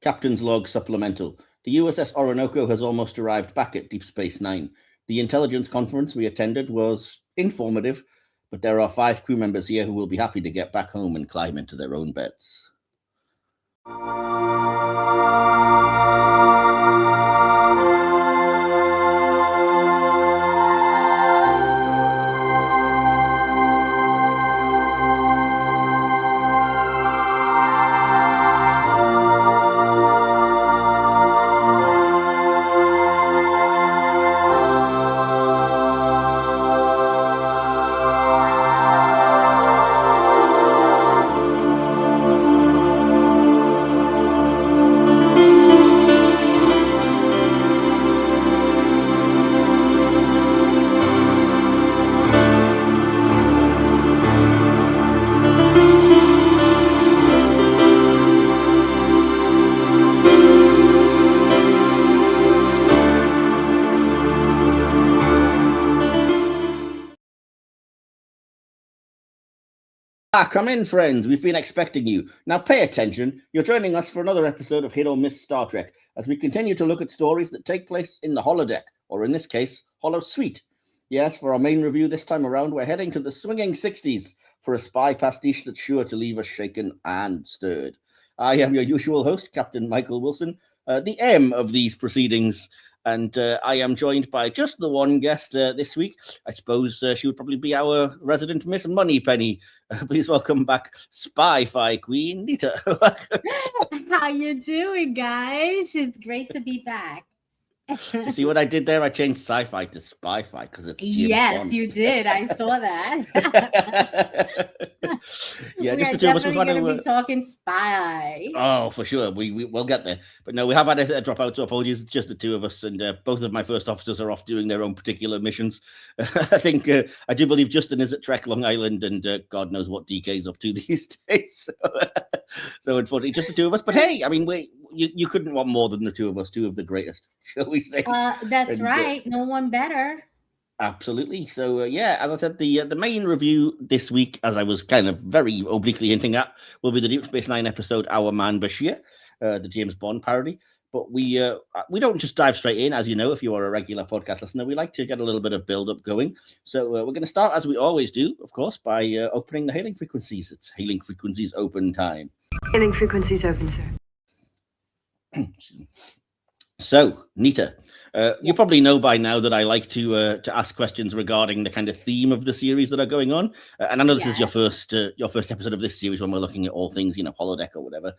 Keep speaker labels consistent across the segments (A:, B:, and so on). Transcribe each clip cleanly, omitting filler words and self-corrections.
A: Captain's Log Supplemental. The USS Orinoco has almost arrived back at Deep Space Nine. The intelligence conference we attended was informative, but there are 5 crew members here who will be happy to get back home and climb into their own beds. Come in, friends. We've been expecting you. Now pay attention. You're joining us for another episode of Hit or Miss Star Trek as we continue to look at stories that take place in the holodeck, or in this case, holosuite. Yes, for our main review this time around, we're heading to the swinging 60s for a spy pastiche that's sure to leave us shaken and stirred. I am your usual host, Captain Michael Wilson, the M of these proceedings. And I am joined by just the one guest this week. I suppose she would probably be our resident Miss Moneypenny. Please welcome back Spy-Fi Queen, Nita.
B: How you doing, guys? It's great to be back.
A: You see what I did there? I changed sci-fi to spy-fi because it's James Bond.
B: You did. I saw that.
A: Yeah,
B: we
A: just
B: are
A: the two of us.
B: definitely going to be talking spy.
A: Oh, for sure. We'll get there. But no, we have had a drop out, so apologies. It's just the two of us, and both of my first officers are off doing their own particular missions. I think I do believe Justin is at Trek Long Island, and God knows what DK's up to these days. So unfortunately, just the two of us. But hey, I mean, you couldn't want more than the two of us, two of the greatest, shall we say?
B: That's right. No one better.
A: Absolutely. So yeah, as I said, the main review this week, as I was kind of very obliquely hinting at, will be the Deep Space Nine episode "Our Man Bashir," the James Bond parody. But we don't just dive straight in, as you know, if you are a regular podcast listener. We like to get a little bit of build up going. So we're going to start, as we always do, of course, by opening the hailing frequencies. It's hailing frequencies open time.
C: Hailing frequencies open, sir.
A: So, Nita, you probably know by now that I like to ask questions regarding the kind of theme of the series that are going on. And I know this is your first episode of this series when we're looking at all things, holodeck or whatever.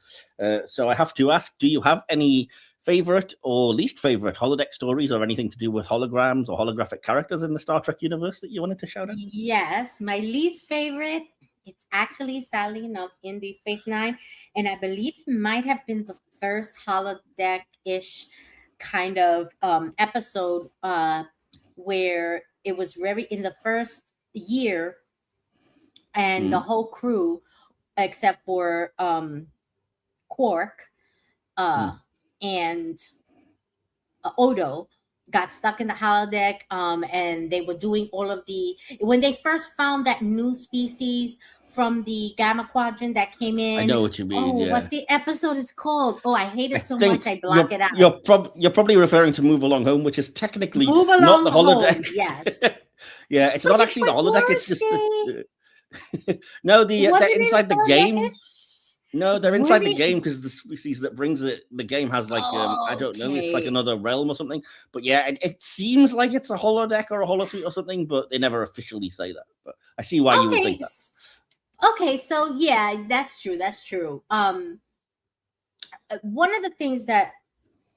A: So I have to ask, do you have any favorite or least favorite holodeck stories or anything to do with holograms or holographic characters in the Star Trek universe that you wanted to shout out?
B: Yes, my least favorite, it's actually, sadly enough, in Deep Space Nine. And I believe it might have been the first holodeck-ish kind of episode where it was very in the first year, and the whole crew except for Quark and Odo got stuck in the holodeck, and they were doing all of when they first found that new species from the Gamma Quadrant that came in.
A: I know what you mean.
B: Oh, what's the episode is called? Oh, I hate it so much I block it out.
A: You're probably referring to Move Along Home, which is technically not the holodeck.
B: Home, yes.
A: Yeah, it's not actually the holodeck. It's just no, they're inside the game. No, they're inside the game because the species that brings the game has like I don't know, it's like another realm or something. But yeah, it seems like it's a holodeck or a holosuite or something, but they never officially say that. But I see why you would think that.
B: Okay, so yeah, that's true. That's true. One of the things that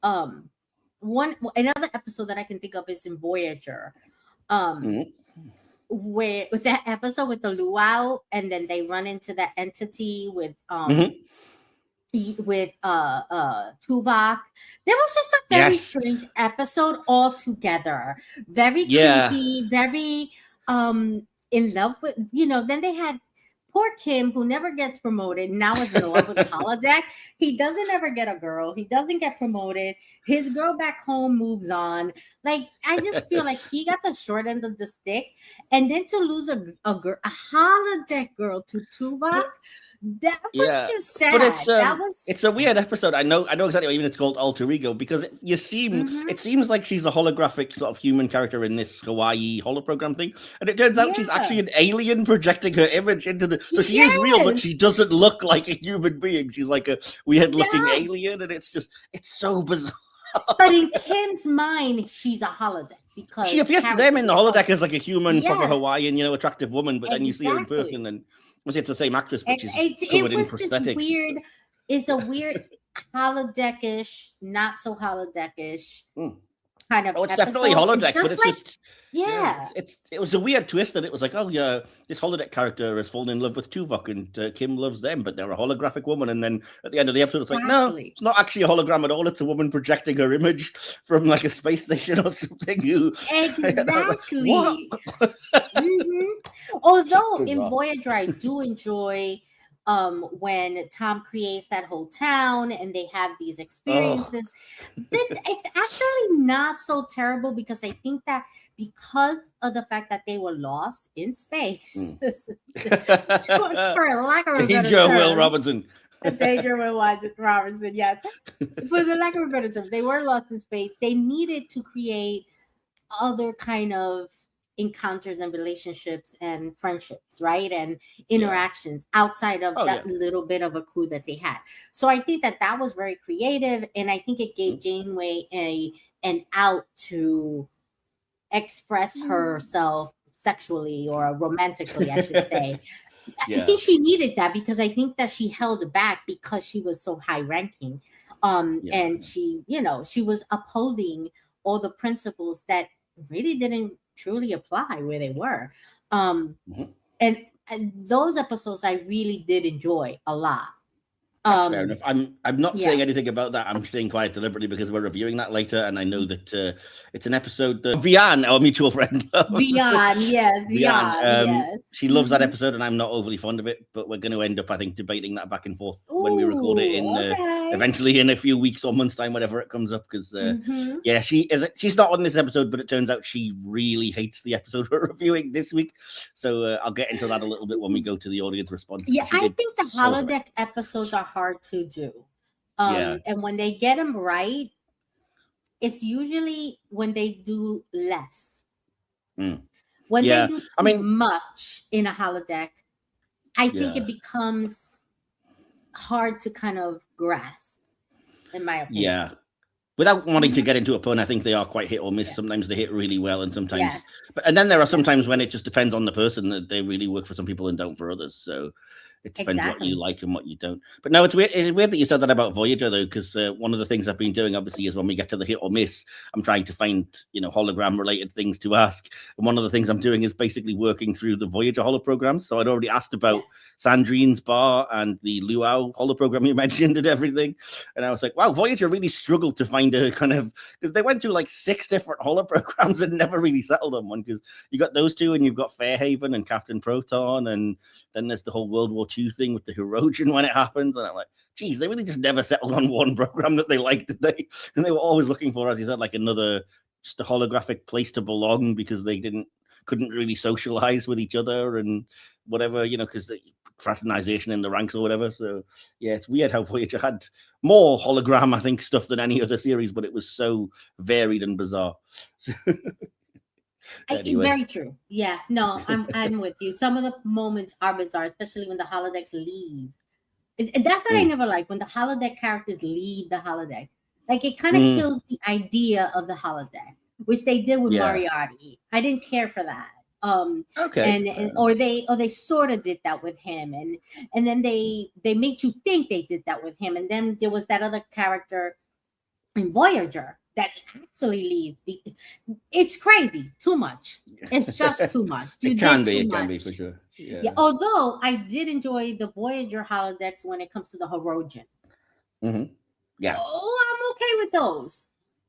B: another episode that I can think of is in Voyager. Where with that episode with the luau, and then they run into that entity with Tuvok. There was just a very strange episode altogether. Very creepy, very in love with, then they had poor Kim, who never gets promoted, now is in love with the holodeck. He doesn't ever get a girl. He doesn't get promoted. His girl back home moves on. Like, I just feel like he got the short end of the stick. And then to lose a holodeck girl to Tuvok, that was just sad.
A: But it's
B: that was
A: it's a weird episode. I know exactly what even it's called Alter Ego, because it seems like she's a holographic sort of human character in this Hawaii holoprogram thing, and it turns out she's actually an alien projecting her image into the. So she is real, but she doesn't look like a human being. She's like a weird-looking alien, and it's so bizarre.
B: But in Kim's mind, she's a holodeck because
A: she appears to them in the holodeck as like a human, proper Hawaiian, attractive woman. But then you see her in person, and it's the same actress, but she's covered in prosthetics.
B: It's a weird holodeck-ish, not so holodeck-ish kind of.
A: Oh, it's
B: episode.
A: definitely holodeck, but it's
B: like,
A: just it was a weird twist that it was like, oh yeah, this holodeck character has fallen in love with Tuvok, and Kim loves them, but they're a holographic woman. And then at the end of the episode, it's like, no, it's not actually a hologram at all. It's a woman projecting her image from like a space station or something.
B: Exactly. Although in Voyager, I do enjoy when Tom creates that whole town and they have these experiences. It's actually not so terrible, because I think that because of the fact that they were lost in space, for lack of a better term,
A: Will Robinson.
B: Danger Will Robinson, yes. For the lack of a better term, they were lost in space. They needed to create other kind of encounters and relationships and friendships, right? And interactions outside of that little bit of a crew that they had. So I think that was very creative, and I think it gave Janeway an out to express herself sexually or romantically, I should say. I think she needed that, because I think that she held back because she was so high ranking. And she was upholding all the principles that really didn't truly apply where they were. And those episodes I really did enjoy a lot.
A: That's fair enough. I'm not saying anything about that. I'm staying quiet deliberately because we're reviewing that later, and I know that it's an episode that Vian, our mutual friend,
B: Vian, yes.
A: She loves that episode, and I'm not overly fond of it. But we're going to end up, I think, debating that back and forth when we record it eventually in a few weeks or months' time, whenever it comes up. Because she's not on this episode, but it turns out she really hates the episode we're reviewing this week. So I'll get into that a little bit when we go to the audience response.
B: Yeah, I think the holodeck episodes are hard to do. And when they get them right, it's usually when they do less. When they do too much in a holodeck, I think it becomes hard to kind of grasp, in my opinion.
A: Yeah. Without wanting to get into a pun, I think they are quite hit or miss. Sometimes they hit really well, and sometimes, and then there are sometimes when it just depends on the person, that they really work for some people and don't for others. So it depends what you like and what you don't. But no, it's weird. It's weird that you said that about Voyager, though, because one of the things I've been doing, obviously, is when we get to the hit or miss, I'm trying to find, hologram-related things to ask. And one of the things I'm doing is basically working through the Voyager holoprograms. So I'd already asked about Sandrine's bar and the Luau holoprogram you mentioned and everything. And I was like, wow, Voyager really struggled to find a kind of, because they went through like 6 different holoprograms and never really settled on one, because you got those two and you've got Fairhaven and Captain Proton, and then there's the whole World War II thing with the Hirogen when it happens. And I'm like, geez, they really just never settled on one program that they liked, did they? And they were always looking for, as you said, like just a holographic place to belong, because they couldn't really socialize with each other and whatever, because the fraternization in the ranks or whatever. So yeah, it's weird how Voyager had more hologram, I think, stuff than any other series, but it was so varied and bizarre.
B: Anyway. Very true. Yeah, no, I'm with you. Some of the moments are bizarre, especially when the holodecks leave. And that's what I never like, when the holodeck characters leave the holodeck. Like, it kind of kills the idea of the holodeck, which they did with Moriarty. I didn't care for that. Or they sort of did that with him, and then they made you think they did that with him, and then there was that other character in Voyager that actually leaves. It's crazy. Too much. It's just too much.
A: It can be for sure. Yeah.
B: Although I did enjoy the Voyager holodecks when it comes to the Hirogen.
A: Mm-hmm. Yeah.
B: Oh, I'm okay with those.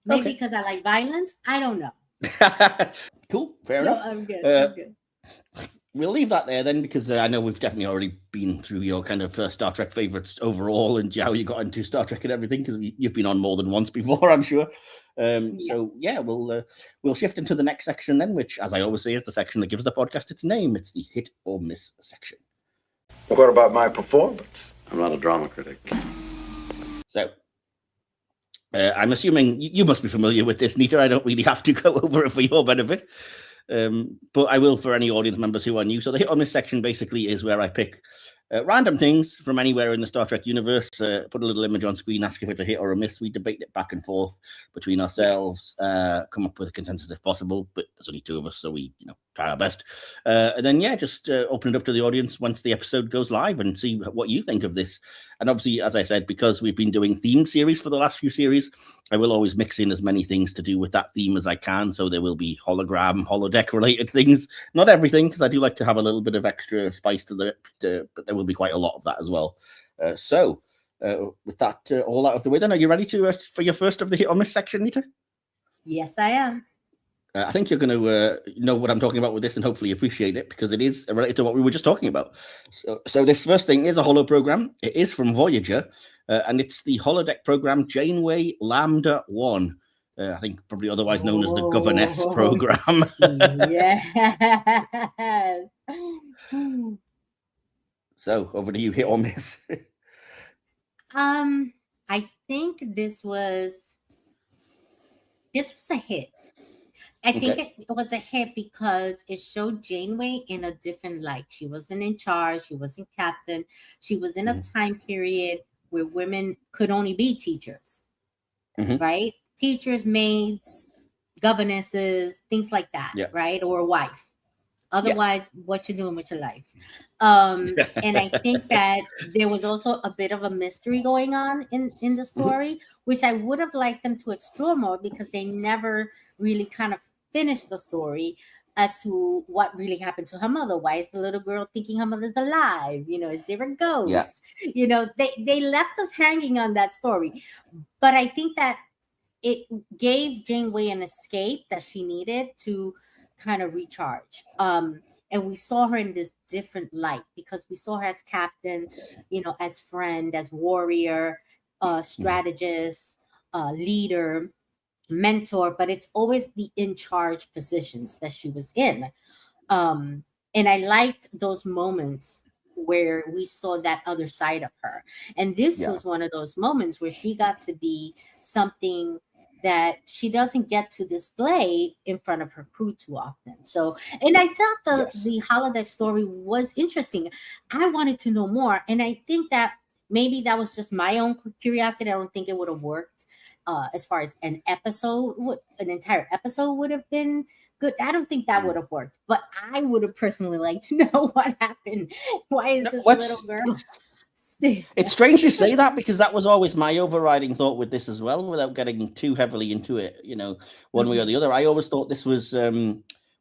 B: Maybe because I like violence. I don't know.
A: Cool. Fair enough.
B: I'm good.
A: we'll leave that there then, because I know we've definitely already been through your kind of Star Trek favorites overall and how you got into Star Trek and everything, because you've been on more than once before, I'm sure. So yeah, we'll shift into the next section then, which, as I always say, is the section that gives the podcast its name. It's the hit or miss section.
D: What about my performance?
E: I'm not a drama critic.
A: So I'm assuming you must be familiar with this, Nita. I don't really have to go over it for your benefit. But I will for any audience members who are new. So the hit or miss section basically is where I pick random things from anywhere in the Star Trek universe, put a little image on screen, ask if it's a hit or a miss. We debate it back and forth between ourselves, come up with a consensus if possible, but there's only two of us, so we try our best. And then, just open it up to the audience once the episode goes live and see what you think of this. And obviously, as I said, because we've been doing themed series for the last few series, I will always mix in as many things to do with that theme as I can. So there will be holodeck related things, not everything, because I do like to have a little bit of extra spice to it, but there will be quite a lot of that as well. So with that all out of the way, then, are you ready to for your first of the hit or miss section, Nita?
B: Yes, I am.
A: I think you're going to know what I'm talking about with this and hopefully appreciate it, because it is related to what we were just talking about. So this first thing is a holo program. It is from Voyager, and it's the holodeck program Janeway Lambda 1. I think probably otherwise known as the Governess program.
B: Yes.
A: So over to you, hit or miss.
B: I think this was a hit. I think it was a hit because it showed Janeway in a different light. She wasn't in charge. She wasn't captain. She was in a time period where women could only be teachers, right? Teachers, maids, governesses, things like that, right? Or a wife. Otherwise, what you're doing with your life. And I think that there was also a bit of a mystery going on in the story, which I would have liked them to explore more, because they never really kind of finished the story as to what really happened to her mother. Why is the little girl thinking her mother's alive? Is there a ghost? They left us hanging on that story. But I think that it gave Janeway an escape that she needed to kind of recharge. And we saw her in this different light, because we saw her as captain, as friend, as warrior, strategist, leader, mentor, but it's always the in charge positions that she was in. And I liked those moments where we saw that other side of her. And this was one of those moments where she got to be something that she doesn't get to display in front of her crew too often. So, and I thought the holodeck story was interesting. I wanted to know more. And I think that maybe that was just my own curiosity. I don't think it would have worked as far as an entire episode would have been good. I don't think that would have worked, but I would have personally liked to know what happened. Why is this little girl?
A: It's strange you say that, because that was always my overriding thought with this as well, without getting too heavily into it, one way or the other. I always thought this was,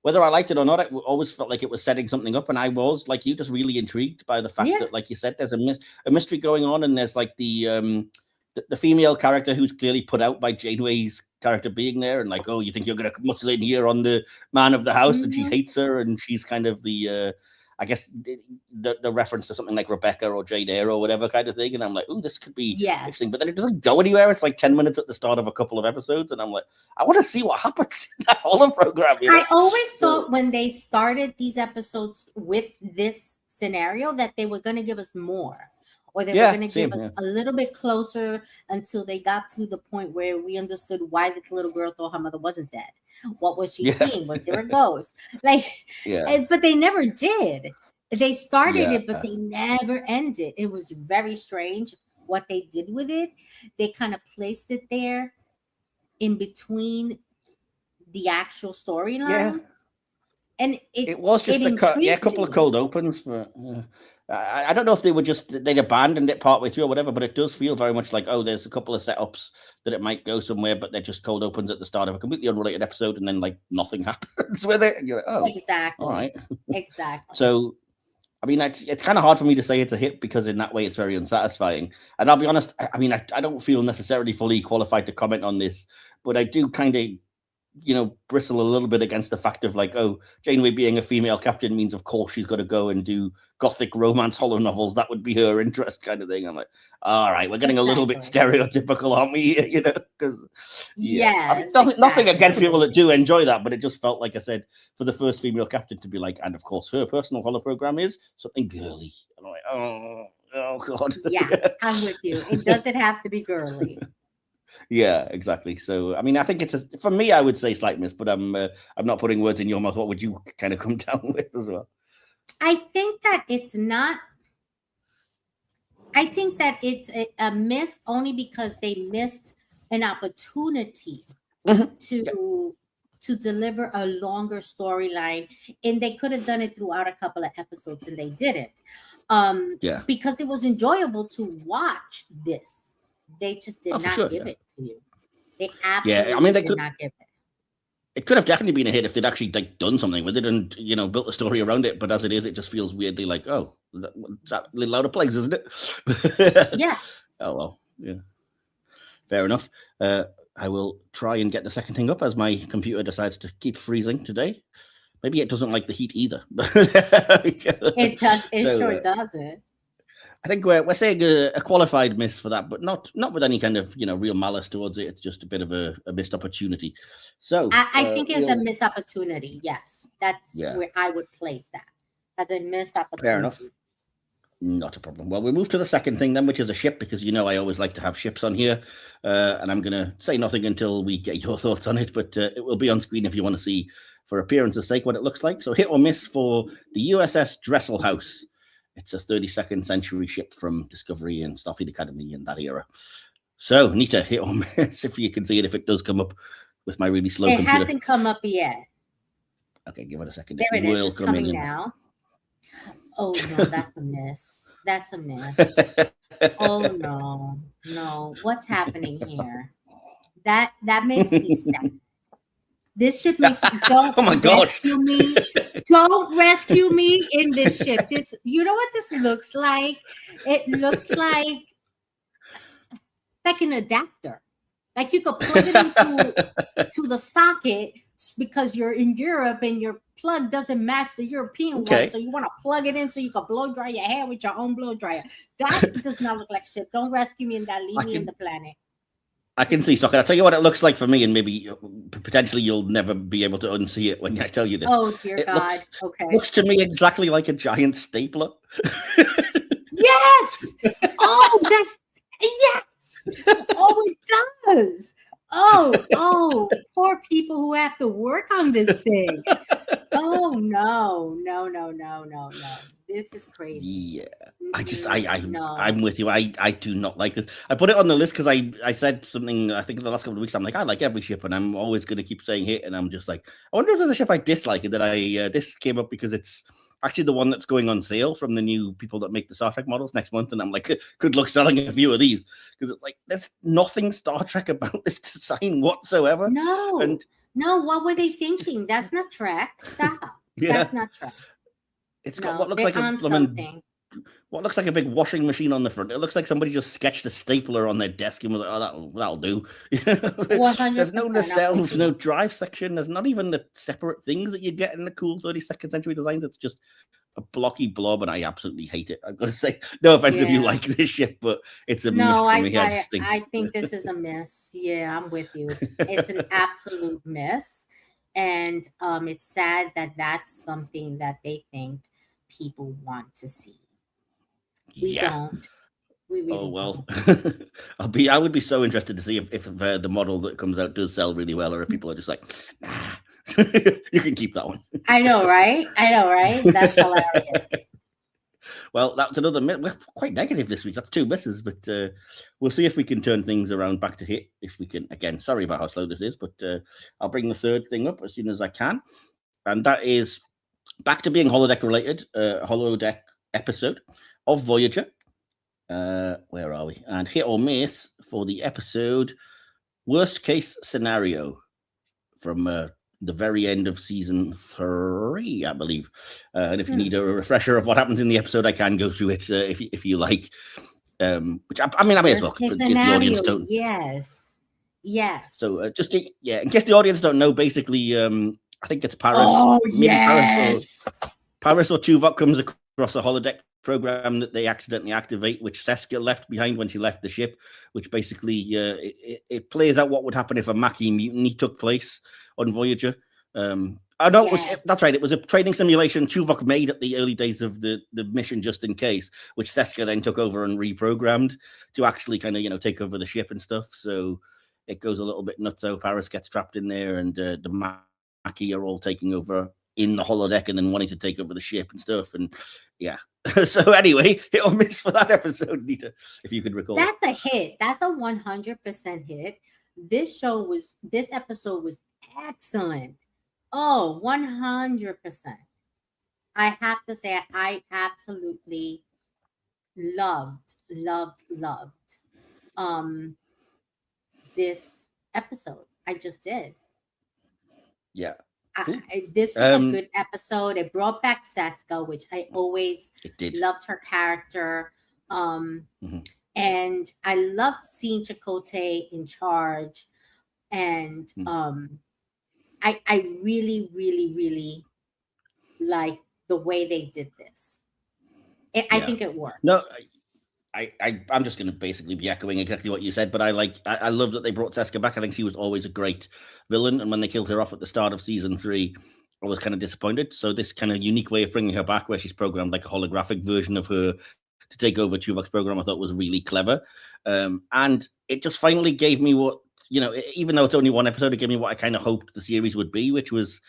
A: whether I liked it or not, it always felt like it was setting something up. And I was, like you, just really intrigued by the fact that, like you said, there's a mystery going on, and there's like the female character who's clearly put out by Janeway's character being there, and like, oh, you think you're going to muscle in here on the man of the house, and she hates her, and she's kind of the I guess the reference to something like Rebecca or Jane Eyre or whatever kind of thing. And I'm like, oh, this could be interesting. But then it doesn't go anywhere. It's like 10 minutes at the start of a couple of episodes. And I'm like, I want to see what happens in that holo program.
B: I always thought when they started these episodes with this scenario that they were going to give us more. Or they were going to give us a little bit closer until they got to the point where we understood why this little girl thought her mother wasn't dead. What was she seeing? Was there a ghost? But they never did. They started it, but they never ended. It was very strange what they did with it. They kind of placed it there in between the actual storyline. And it was just
A: a couple of cold opens, but I don't know if they'd abandoned it partway through or whatever, but it does feel very much like, oh, there's a couple of setups that it might go somewhere, but they're just cold opens at the start of a completely unrelated episode, and then like nothing happens with it. And you're like, oh,
B: exactly.
A: All right.
B: Exactly.
A: So, I mean, it's kind of hard for me to say it's a hit, because in that way it's very unsatisfying. And I'll be honest, I mean, I don't feel necessarily fully qualified to comment on this, but I do kind of bristle a little bit against the fact of like, oh, Janeway being a female captain means, of course, she's got to go and do gothic romance holo novels. That would be her interest, kind of thing. I'm like, all right, we're getting a little bit stereotypical, aren't we? Because nothing against people that do enjoy that, but it just felt like I said for the first female captain to be like, and of course, her personal holo program is something girly. And I'm like, oh God.
B: Yeah, I'm with you. It doesn't have to be girly.
A: Yeah, exactly. So, I mean, I think for me, I would say slight miss, but I'm not putting words in your mouth. What would you kind of come down with as well?
B: I think that it's not. I think that it's a miss only because they missed an opportunity to deliver a longer storyline, and they could have done it throughout a couple of episodes, and they didn't. Because it was enjoyable to watch this. They just did not give it to you. They absolutely did not give it.
A: It could have definitely been a hit if they'd actually done something with it and built a story around it. But as it is, it just feels weirdly like, oh, that's a little out of place, isn't it?
B: Yeah.
A: Oh well, yeah. Fair enough. I will try and get the second thing up as my computer decides to keep freezing today. Maybe it doesn't like the heat either.
B: It does. It sure doesn't.
A: I think we're saying a qualified miss for that, but not with any kind of real malice towards it. It's just a bit of a missed opportunity. So
B: I think it's a missed opportunity. Yes, that's where I would place that as a missed opportunity.
A: Fair enough. Not a problem. Well, we'll move to the second thing then, which is a ship, because I always like to have ships on here, and I'm going to say nothing until we get your thoughts on it, but it will be on screen if you want to see, for appearance's sake, what it looks like. So hit or miss for the USS Dresselhaus. It's a 32nd century ship from Discovery and Starfleet Academy in that era. So, Nita, hit or miss if you can see it, if it does come up with my really slow computer.
B: It hasn't come up yet.
A: Okay, give it a second.
B: There it is. It's coming now. Oh, no, that's a miss. That's a miss. Oh, no. What's happening here? That makes me sad. This ship makes me rescue me. Don't rescue me in this ship. You know what this looks like? It looks like an adapter. Like you could plug it into the socket because you're in Europe and your plug doesn't match the European one. So you want to plug it in so you can blow dry your hair with your own blow dryer. That does not look like ship. Don't rescue me in that. Leave me in the planet.
A: I can see socket. I'll tell you what it looks like for me, and maybe potentially you'll never be able to unsee it when I tell you this.
B: Oh, dear God.
A: Looks to me exactly like a giant stapler.
B: Yes! Yes! Oh, it does! Oh, poor people who have to work on this thing. Oh, no. This is crazy.
A: Yeah. I'm with you. I do not like this. I put it on the list because I said something, I think in the last couple of weeks, I'm like, I like every ship, and I'm always going to keep saying it, and I'm just like, I wonder if there's a ship I dislike, and then this came up because it's actually the one that's going on sale from the new people that make the Star Trek models next month, and I'm like, good luck selling a few of these, because it's like, there's nothing Star Trek about this design whatsoever.
B: No, what were they thinking? That's not Trek. Stop. That's not Trek.
A: It's got what looks like what looks like a big washing machine on the front. It looks like somebody just sketched a stapler on their desk and was like, oh, that'll do. There's no nacelles, no drive section. There's not even the separate things that you get in the cool 32nd century designs. It's just a blocky blob, and I absolutely hate it. I've got to say, no offense if you like this ship, but it's a miss for me.
B: I think this is a miss. Yeah, I'm with you. It's an absolute miss. And it's sad that that's something that they think people want to see. We don't. We really
A: don't. I would be so interested to see if the model that comes out does sell really well, or if people are just like, nah, you can keep that one.
B: I know, right? That's hilarious.
A: Well, that's another miss. We're quite negative this week. That's two misses, but we'll see if we can turn things around back to hit. If we can, again, sorry about how slow this is, but I'll bring the third thing up as soon as I can. And that is back to being holodeck related, holodeck episode of Voyager. Where are we? And hit or miss for the episode Worst Case Scenario from the very end of season 3, I believe. And if you need a refresher of what happens in the episode, I can go through it if you like. Which I may as well give the audience to.
B: Yes.
A: So in case the audience don't know, basically, I think it's Paris.
B: Oh,
A: maybe
B: yes.
A: Paris or Tuvok comes across a holodeck program that they accidentally activate, which Seska left behind when she left the ship, which basically it plays out what would happen if a Maquis mutiny took place on Voyager. I know that's right. It was a training simulation Tuvok made at the early days of the mission, just in case, which Seska then took over and reprogrammed to actually kind of take over the ship and stuff. So it goes a little bit nuts. So Paris gets trapped in there, and the Maquis are all taking over in the holodeck and then wanting to take over the ship and stuff. And yeah. So anyway, hit or miss for that episode, Nita, if you could recall.
B: That's a hit. That's a 100% hit. This episode was excellent. Oh, 100%. I have to say, I absolutely loved this episode. I just did.
A: Yeah.
B: This was a good episode. It brought back Seska, which I always loved her character. And I loved seeing Chakotay in charge. And I really, really, really liked the way they did this. And I think it worked.
A: No, I'm just going to basically be echoing exactly what you said, but I love that they brought Seska back. I think she was always a great villain, and when they killed her off at the start of season 3, I was kind of disappointed. So this kind of unique way of bringing her back, where she's programmed like a holographic version of her to take over Tuvok's program, I thought was really clever. And it just finally gave me what, even though it's only one episode, it gave me what I kind of hoped the series would be, which was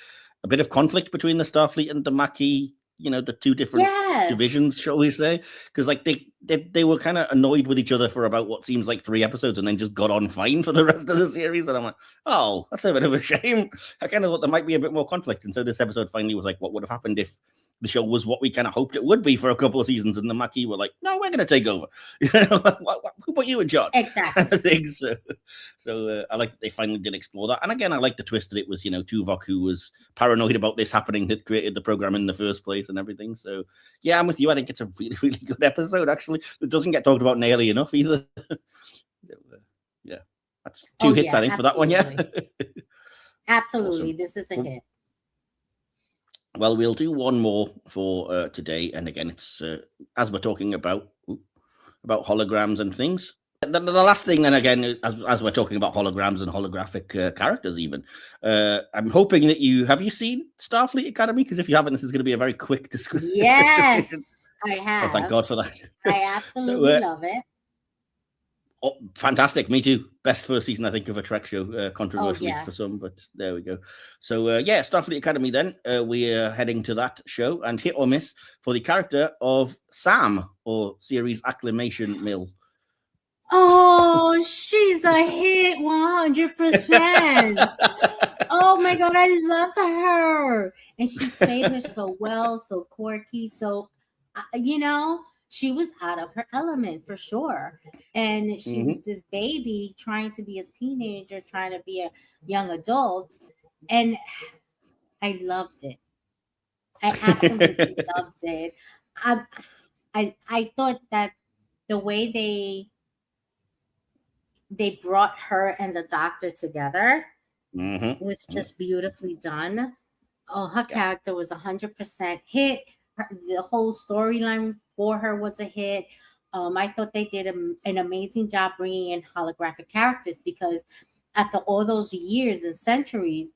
A: a bit of conflict between the Starfleet and the Maquis, the two different divisions, shall we say? Because like they were kind of annoyed with each other for about what seems like 3 episodes, and then just got on fine for the rest of the series. And I'm like, oh, that's a bit of a shame. I kind of thought there might be a bit more conflict. And so this episode finally was like, what would have happened if the show was what we kind of hoped it would be for a couple of seasons, and the Maquis were like, no, we're going to take over. Who put you in charge?
B: Exactly.
A: I think so. So I like that they finally did explore that. And again, I like the twist that it was, Tuvok who was paranoid about this happening that created the program in the first place and everything. So yeah, I'm with you. I think it's a really, really good episode, actually. It doesn't get talked about nearly enough either. Yeah, that's 2 hits, I think, for that one. Yeah.
B: Absolutely.
A: Awesome.
B: This is a hit.
A: Well, we'll do one more for today. And again, it's as we're talking about holograms and things. The last thing, then again, as we're talking about holograms and holographic characters, even, I'm hoping that have you seen Starfleet Academy? Because if you haven't, this is going to be a very quick description.
B: Yes, I have.
A: Oh, thank God for that.
B: I absolutely love it.
A: Oh, fantastic. Me too. Best first season, I think, of a Trek show, controversially for some, but there we go. So, Starfleet Academy then. We're heading to that show, and hit or miss for the character of Sam, or series acclamation Mill.
B: Oh, she's a hit 100%. Oh my God, I love her. And she played her so well, so quirky. So, she was out of her element for sure. And she was this baby trying to be a teenager, trying to be a young adult. And I loved it. I absolutely loved it. I thought that the way they brought her and the doctor together was just beautifully done. Oh, her character was 100% hit. The whole storyline for her was a hit. I thought they did an amazing job bringing in holographic characters, because after all those years and centuries,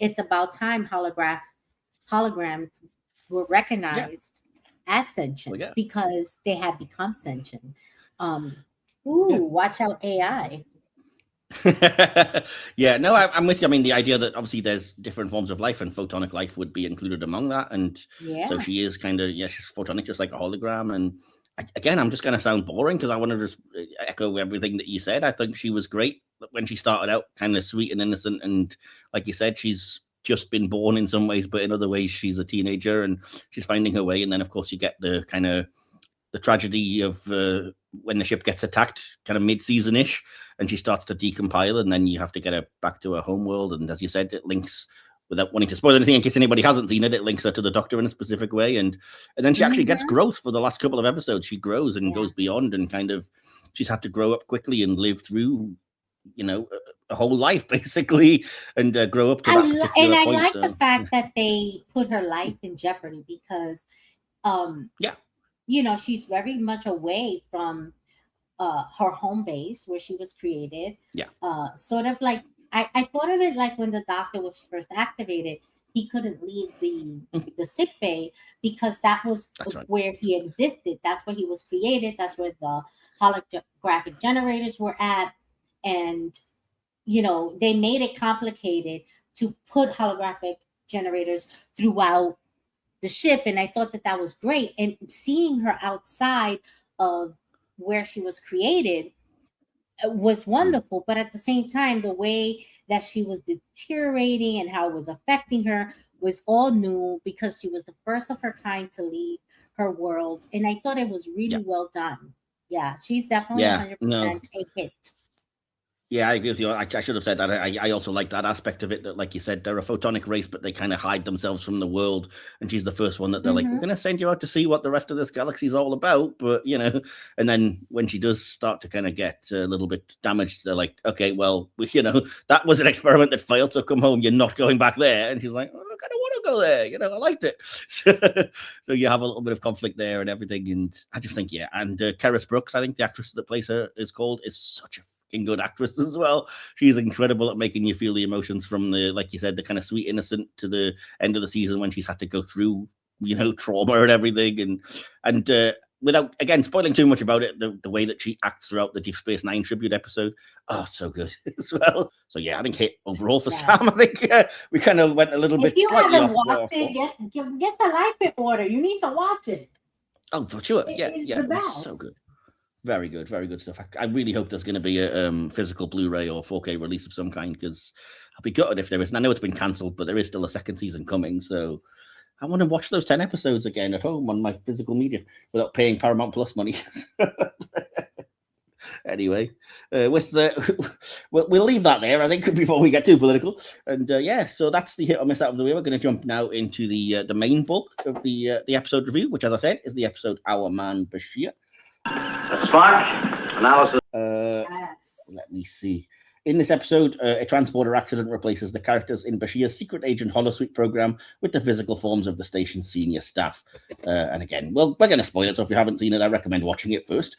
B: it's about time holograms were recognized as sentient because they had become sentient. Watch out, AI.
A: I'm with you. I mean, the idea that obviously there's different forms of life, and photonic life would be included among that. And so she is kind of, she's photonic, just like a hologram. And again, I'm just going to sound boring because I want to just echo everything that you said. I think she was great when she started out, kind of sweet and innocent. And like you said, she's just been born in some ways, but in other ways, she's a teenager and she's finding her way. And then, of course, you get the kind of the tragedy of when the ship gets attacked, kind of mid-season-ish, and she starts to decompile, and then you have to get her back to her home world. And as you said, it links, without wanting to spoil anything in case anybody hasn't seen it, it links her to the Doctor in a specific way. And then she actually gets growth for the last couple of episodes. She grows and goes beyond, and kind of she's had to grow up quickly and live through, whole life basically, and grow up to that particular
B: I
A: point.
B: like
A: So,
B: the fact that they put her life in jeopardy because,
A: yeah,
B: you know, she's very much away from her home base where she was created.
A: yeah,
B: Sort of like I thought of it like when the doctor was first activated, he couldn't leave the sick bay because that was
A: that's right.
B: where he existed. That's where he was created. That's where the holographic generators were at, and you know they made it complicated to put holographic generators throughout the ship, and I thought that that was great. And seeing her outside of where she was created was wonderful, but at the same time the way that she was deteriorating and how it was affecting her was all new because she was the first of her kind to leave her world, and I thought it was
A: Yeah,
B: really well done. Yeah, she's definitely
A: yeah,
B: 100%
A: no.
B: a hit.
A: Yeah, I agree with you. I should have said that. I also like that aspect of it, that, like you said, they're a photonic race, but they kind of hide themselves from the world. And she's the first one that they're like, we're
B: Hmm.
A: going to send you out to see what the rest of this galaxy is all about. But, you know, and then when she does start to kind of get a little bit damaged, they're like, okay, well, you know, that was an experiment that failed. So come home, you're not going back there. And she's like, oh, I kind of want to go there. You know, I liked it. So you have a little bit of conflict there and everything. And I just think, yeah. And Keris Brooks, I think the actress that plays her is such a good actress as well. She's incredible at making you feel the emotions from the, like you said, the kind of sweet innocent to the end of the season when she's had to go through, you know, trauma and everything. And without, again, spoiling too much about it, the way that she acts throughout the Deep Space Nine tribute episode, oh, so good as well. So yeah, I think hit overall for Sam. I think we kind of went a little bit
B: If you
A: slightly
B: haven't
A: off.
B: watched it, get the life in order. You need to watch it.
A: Oh, for sure. Yeah,
B: It's
A: yeah,
B: the
A: it's
B: best.
A: so good. Very good stuff. I really hope there's going to be a physical Blu-ray or 4K release of some kind, because I'll be gutted if there isn't. I know it's been cancelled, but there is still a second season coming. So I want to watch those 10 episodes again at home on my physical media without paying Paramount Plus money. Anyway, with the we'll leave that there, I think, before we get too political. And yeah, so that's the hit or miss out of the way. We're going to jump now into the main bulk of the episode review, which, as I said, is the episode Our Man Bashir.
D: Spark analysis.
B: Yes.
A: Let me see. In this episode, a transporter accident replaces the characters in Bashir's secret agent holosuite program with the physical forms of the station's senior staff. And again, well, we're going to spoil it, so if you haven't seen it, I recommend watching it first.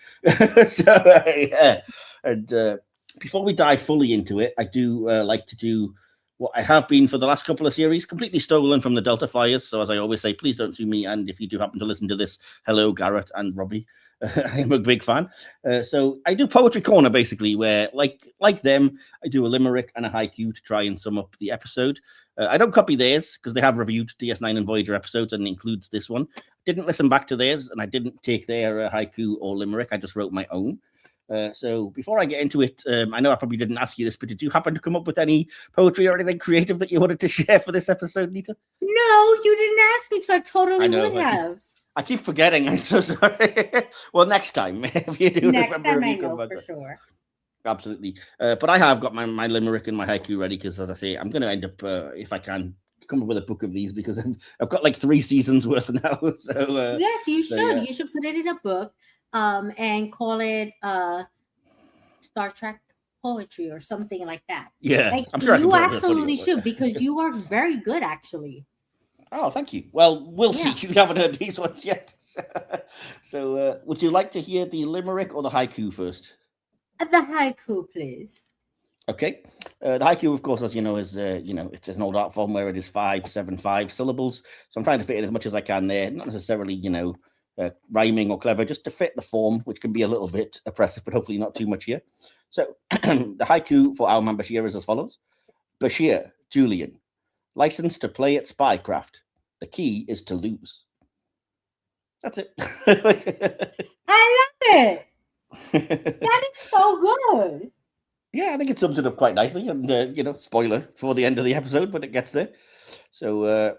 A: So, yeah. And before we dive fully into it, I do like to do what I have been for the last couple of series, completely stolen from the Delta Flyers. So as I always say, please don't sue me. And if you do happen to listen to this, hello, Garrett and Robbie. I'm a big fan. So I do Poetry Corner, basically, where, like them, I do a limerick and a haiku to try and sum up the episode. I don't copy theirs because they have reviewed DS9 and Voyager episodes and includes this one. Didn't listen back to theirs, and I didn't take their haiku or limerick. I just wrote my own. So before I get into it, I know I probably didn't ask you this, but did you happen to come up with any poetry or anything creative that you wanted to share for this episode, Nita?
B: No, you didn't ask me, so I totally
A: know,
B: would have.
A: I keep forgetting. I'm so sorry. Well, next time, if you do
B: Next
A: remember,
B: time I
A: you come
B: know
A: back
B: for
A: up.
B: sure.
A: Absolutely. But I have got my limerick and my haiku ready because, as I say, I'm going to end up, if I can, come up with a book of these because I've got like 3 seasons worth now. So
B: yes, you should.
A: Yeah.
B: You should put it in a book, and call it Star Trek poetry or something like that.
A: Yeah,
B: like,
A: I'm sure
B: you
A: I can
B: absolutely should, because you are very good, actually.
A: Oh, thank you. Well, we'll
B: Yeah.
A: see. You haven't heard these ones yet. So would you like to hear the limerick or the haiku first?
B: The haiku, please.
A: Okay. The haiku, of course, as you know, is it's an old art form where it is 5, 7, 5 syllables. So I'm trying to fit in as much as I can there. Not necessarily, rhyming or clever, just to fit the form, which can be a little bit oppressive, but hopefully not too much here. So the haiku for Our Man Bashir is as follows: Bashir, Julian, license to play at spycraft. The key is to lose. That's it.
B: I love it. That is so good.
A: Yeah, I think it sums it up quite nicely. And, spoiler for the end of the episode, but it gets there. So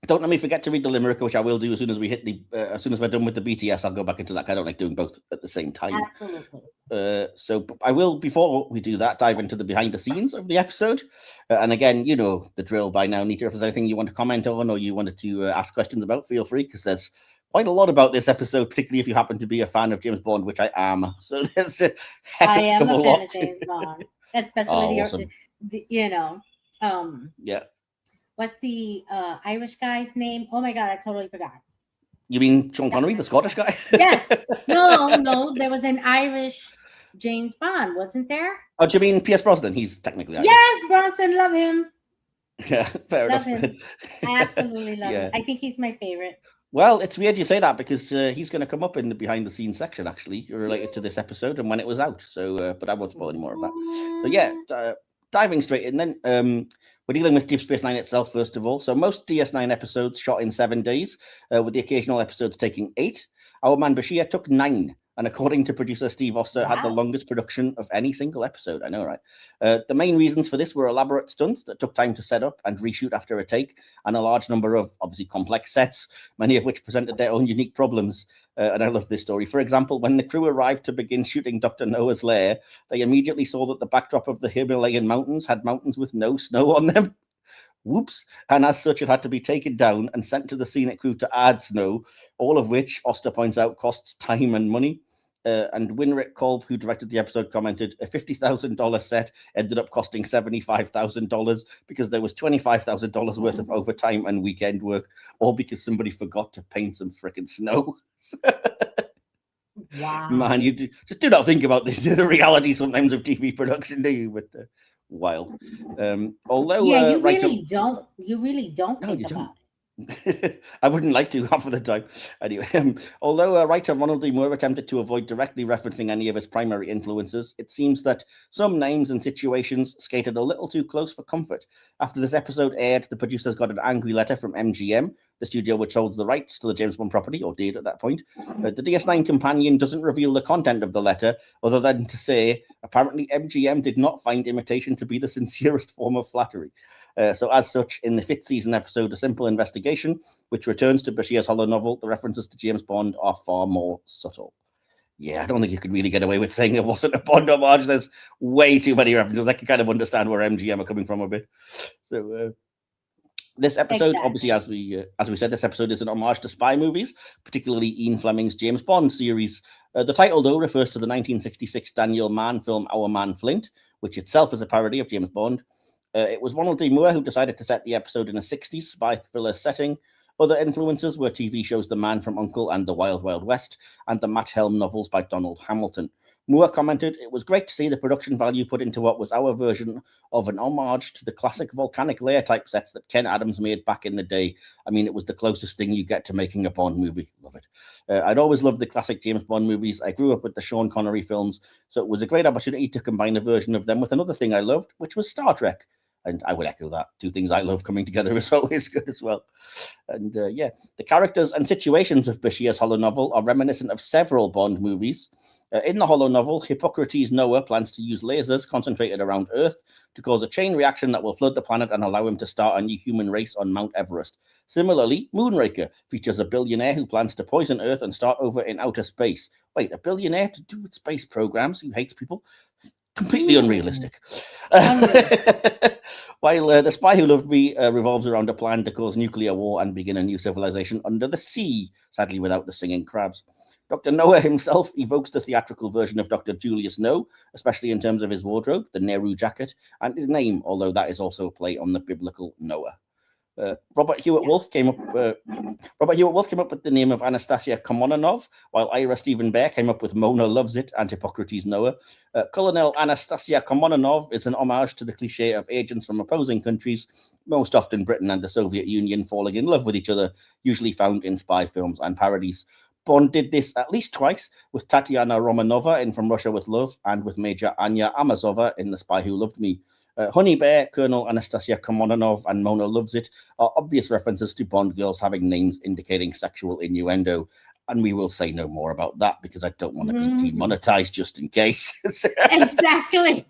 A: don't let me forget to read the limerick, which I will do as soon as we hit as soon as we're done with the BTS. I'll go back into that. I don't like doing both at the same time.
B: Absolutely.
A: So I will, before we do that, dive into the behind the scenes of the episode. And again, you know the drill by now, Nita. If there's anything you want to comment on or you wanted to ask questions about, feel free, because there's quite a lot about this episode, particularly if you happen to be a fan of James Bond, which I am. So there's a heck
B: I am
A: of
B: a
A: a
B: fan
A: lot.
B: of James Bond. especially
A: awesome. Yeah.
B: what's the Irish guy's name? Oh my god, I totally forgot.
A: You mean Sean Connery, the Scottish guy?
B: Yes. No, there was an Irish James Bond, wasn't there?
A: Oh, do you mean Pierce Brosnan? He's technically Irish.
B: Yes, Bronson, love him.
A: Yeah, fair
B: Love
A: enough.
B: him. Absolutely love
A: Yeah.
B: him. I think he's my favorite.
A: Well, it's weird you say that because he's going to come up in the behind the scenes section, actually, related to this episode and when it was out. So, but I won't spoil any more of that. So, yeah, diving straight in then. We're dealing with Deep Space Nine itself, first of all. So, most DS9 episodes shot in 7 days, with the occasional episodes taking 8. Our Man Bashir took 9. And according to producer Steve Oster, had the longest production of any single episode. I know, right? The main reasons for this were elaborate stunts that took time to set up and reshoot after a take, and a large number of obviously complex sets, many of which presented their own unique problems. And I love this story. For example, when the crew arrived to begin shooting Dr. Noah's lair, they immediately saw that the backdrop of the Himalayan mountains had mountains with no snow on them. Whoops. And as such, it had to be taken down and sent to the scenic crew to add snow, all of which, Oster points out, costs time and money. And Winrick Kolb, who directed the episode, commented, a $50,000 set ended up costing $75,000 because there was $25,000 worth of overtime and weekend work, all because somebody forgot to paint some freaking snow.
B: Wow.
A: Man, you just do not think about the reality sometimes of TV production, do you? But wild. Although
B: you really don't think about it.
A: I wouldn't like to half of the time. Anyway, although writer Ronald D. Moore attempted to avoid directly referencing any of his primary influences, it seems that some names and situations skated a little too close for comfort. After this episode aired, the producers got an angry letter from MGM, the studio which holds the rights to the James Bond property, or did at that point. The DS9 companion doesn't reveal the content of the letter, other than to say, apparently MGM did not find imitation to be the sincerest form of flattery. So as such, in the 5th season episode, A Simple Investigation, which returns to Bashir's holo novel, the references to James Bond are far more subtle. Yeah, I don't think you could really get away with saying it wasn't a Bond homage. There's way too many references. I can kind of understand where MGM are coming from a bit. So this episode, obviously, as we said, this episode is an homage to spy movies, particularly Ian Fleming's James Bond series. The title, though, refers to the 1966 Daniel Mann film Our Man Flint, which itself is a parody of James Bond. It was Ronald D. Moore who decided to set the episode in a 60s spy thriller setting. Other influences were TV shows The Man from U.N.C.L.E. and The Wild Wild West, and the Matt Helm novels by Donald Hamilton. Moore commented, it was great to see the production value put into what was our version of an homage to the classic volcanic layer type sets that Ken Adams made back in the day. I mean, it was the closest thing you get to making a Bond movie. Love it. I'd always loved the classic James Bond movies. I grew up with the Sean Connery films, so it was a great opportunity to combine a version of them with another thing I loved, which was Star Trek. And I would echo that. Two things I love coming together is always good as well. And the characters and situations of Bashir's holo novel are reminiscent of several Bond movies. In the holo novel, Hippocrates Noah plans to use lasers concentrated around Earth to cause a chain reaction that will flood the planet and allow him to start a new human race on Mount Everest. Similarly, Moonraker features a billionaire who plans to poison Earth and start over in outer space. Wait, a billionaire to do with space programs who hates people? Completely unrealistic. While The Spy Who Loved Me revolves around a plan to cause nuclear war and begin a new civilization under the sea, sadly without the singing crabs. Dr. Noah himself evokes the theatrical version of Dr. Julius No, especially in terms of his wardrobe, the Nehru jacket, and his name, although that is also a play on the biblical Noah. Robert Hewitt Wolf came up with the name of Anastasia Komononov, while Ira Stephen Bear came up with Mona Loves It and Hippocrates Noah. Colonel Anastasia Komononov is an homage to the cliche of agents from opposing countries, most often Britain and the Soviet Union, falling in love with each other, usually found in spy films and parodies. Bond did this at least twice, with Tatiana Romanova in From Russia with Love and with Major Anya Amazova in The Spy Who Loved Me. Honey Bear, Colonel Anastasia Komononov, and Mona Loves It are obvious references to Bond girls having names indicating sexual innuendo, and we will say no more about that because I don't want to be demonetized just in case.
B: Exactly.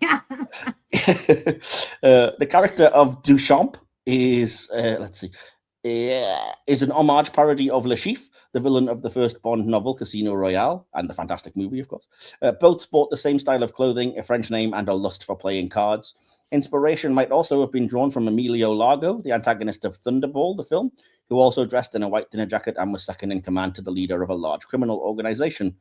A: The character of Duchamp is, is an homage parody of Le Chiffre, the villain of the first Bond novel, Casino Royale, and the fantastic movie, of course. Both sport the same style of clothing, a French name, and a lust for playing cards. Inspiration might also have been drawn from Emilio Largo, the antagonist of Thunderball, the film, who also dressed in a white dinner jacket and was second in command to the leader of a large criminal organization.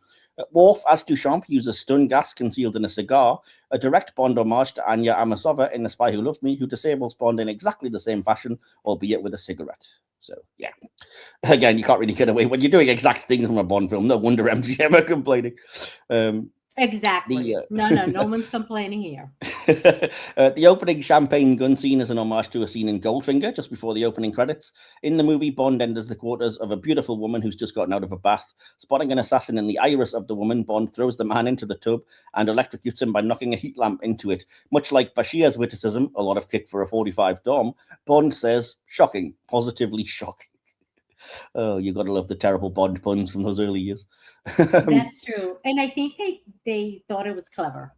A: Worf, as Duchamp, uses stun gas concealed in a cigar, a direct Bond homage to Anya Amasova in The Spy Who Loved Me, who disables Bond in exactly the same fashion, albeit with a cigarette. So, yeah. Again, you can't really get away when you're doing exact things from a Bond film. No wonder MGM are complaining.
B: Exactly. No one's complaining here.
A: The opening champagne gun scene is an homage to a scene in Goldfinger just before the opening credits. In the movie, Bond enters the quarters of a beautiful woman who's just gotten out of a bath. Spotting an assassin in the iris of the woman, Bond throws the man into the tub and electrocutes him by knocking a heat lamp into it. Much like Bashir's witticism, a lot of kick for a 45 Dom, Bond says, shocking, positively shocking. Oh, you got to love the terrible Bond puns from those early years.
B: That's true. And I think they thought it was clever.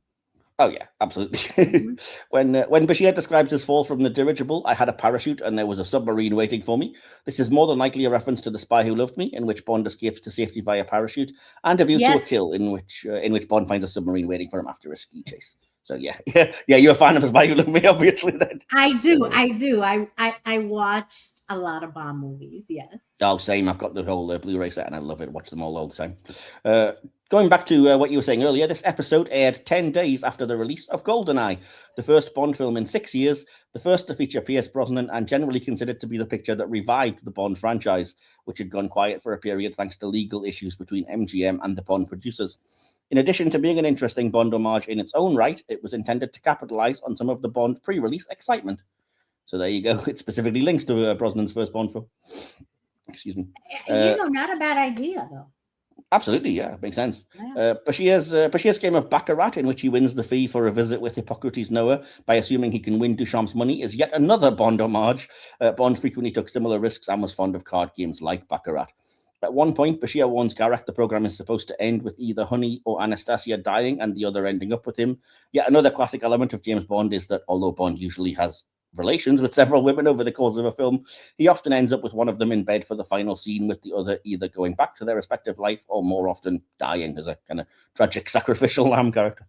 A: Oh, yeah, absolutely. Mm-hmm. When Bashir describes his fall from the dirigible, I had a parachute and there was a submarine waiting for me. This is more than likely a reference to The Spy Who Loved Me, in which Bond escapes to safety via parachute, and A View to a Kill, in which Bond finds a submarine waiting for him after a ski chase. So yeah, you're a fan of The Spy Who Loved Me, obviously. Then
B: I do. I watched a lot of Bond movies. Yes.
A: Oh, same. I've got the whole Blu-ray set, and I love it. Watch them all the time. Going back to what you were saying earlier, this episode aired 10 days after the release of GoldenEye, the first Bond film in 6 years, the first to feature Pierce Brosnan, and generally considered to be the picture that revived the Bond franchise, which had gone quiet for a period thanks to legal issues between MGM and the Bond producers. In addition to being an interesting Bond homage in its own right, it was intended to capitalize on some of the Bond pre-release excitement. So there you go. It specifically links to Brosnan's first Bond film. Excuse me.
B: Not a bad idea, though.
A: Absolutely, yeah, makes sense. Yeah. Bashir's game of Baccarat, in which he wins the fee for a visit with Hippocrates Noah by assuming he can win Duchamp's money, is yet another Bond homage. Bond frequently took similar risks and was fond of card games like Baccarat. At one point, Bashir warns Garak the program is supposed to end with either Honey or Anastasia dying and the other ending up with him. Yet another classic element of James Bond is that although Bond usually has relations with several women over the course of a film, he often ends up with one of them in bed for the final scene, with the other either going back to their respective life or more often dying as a kind of tragic sacrificial lamb character.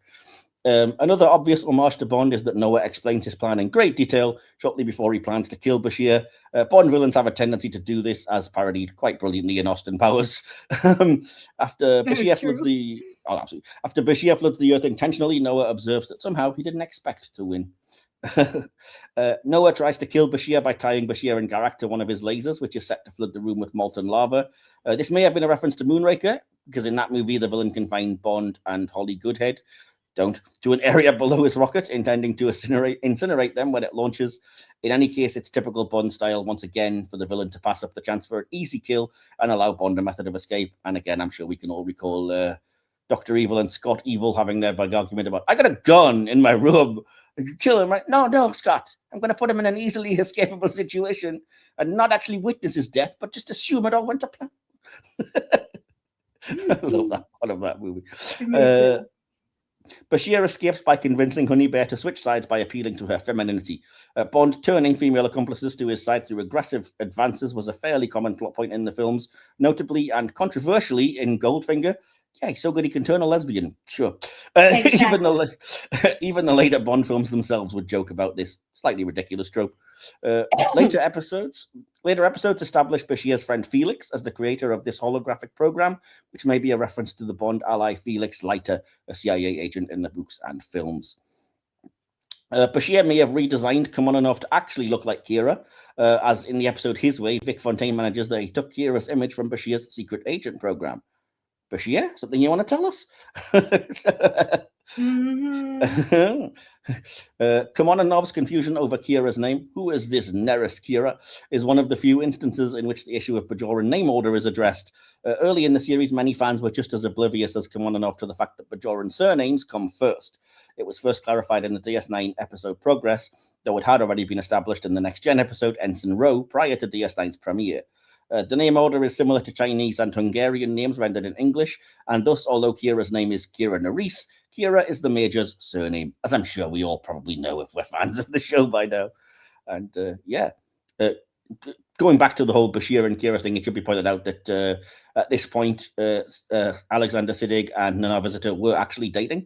A: Another obvious homage to Bond is that Noah explains his plan in great detail shortly before he plans to kill Bashir. Bond villains have a tendency to do this, as parodied quite brilliantly in Austin Powers. After Bashir floods the Earth intentionally, Noah observes that somehow he didn't expect to win. Noah tries to kill Bashir by tying Bashir and Garak to one of his lasers, which is set to flood the room with molten lava. This may have been a reference to Moonraker, because in that movie, the villain can find Bond and Holly Goodhead to an area below his rocket, intending to incinerate them when it launches. In any case, it's typical Bond style, once again, for the villain to pass up the chance for an easy kill and allow Bond a method of escape. And again, I'm sure we can all recall Dr. Evil and Scott Evil having their big argument about, I got a gun in my room. You kill him, right? No, Scott. I'm going to put him in an easily escapable situation and not actually witness his death, but just assume it all went to plan. I love that part of that movie. Bashir escapes by convincing Honey Bear to switch sides by appealing to her femininity. Bond turning female accomplices to his side through aggressive advances was a fairly common plot point in the films, notably and controversially in Goldfinger. Yeah, he's so good he can turn a lesbian, sure. Exactly. Even the later Bond films themselves would joke about this slightly ridiculous trope. Later episodes established Bashir's friend Felix as the creator of this holographic program, which may be a reference to the Bond ally Felix Leiter, a CIA agent in the books and films. Bashir may have redesigned Kamonanov to actually look like Kira, as in the episode His Way, Vic Fontaine manages that he took Kira's image from Bashir's secret agent program. Bashir, something you want to tell us? Kamonanov's confusion over Kira's name, who is this Neris Kira, is one of the few instances in which the issue of Bajoran name order is addressed. Early in the series, many fans were just as oblivious as Kamonanov to the fact that Bajoran surnames come first. It was first clarified in the DS9 episode Progress, though it had already been established in the Next Gen episode Ensign Row prior to DS9's premiere. The name order is similar to Chinese and Hungarian names rendered in English, and thus, although Kira's name is Kira Nerys, Kira is the Major's surname, as I'm sure we all probably know if we're fans of the show by now. And going back to the whole Bashir and Kira thing, it should be pointed out that at this point, Alexander Siddig and Nana Visitor were actually dating.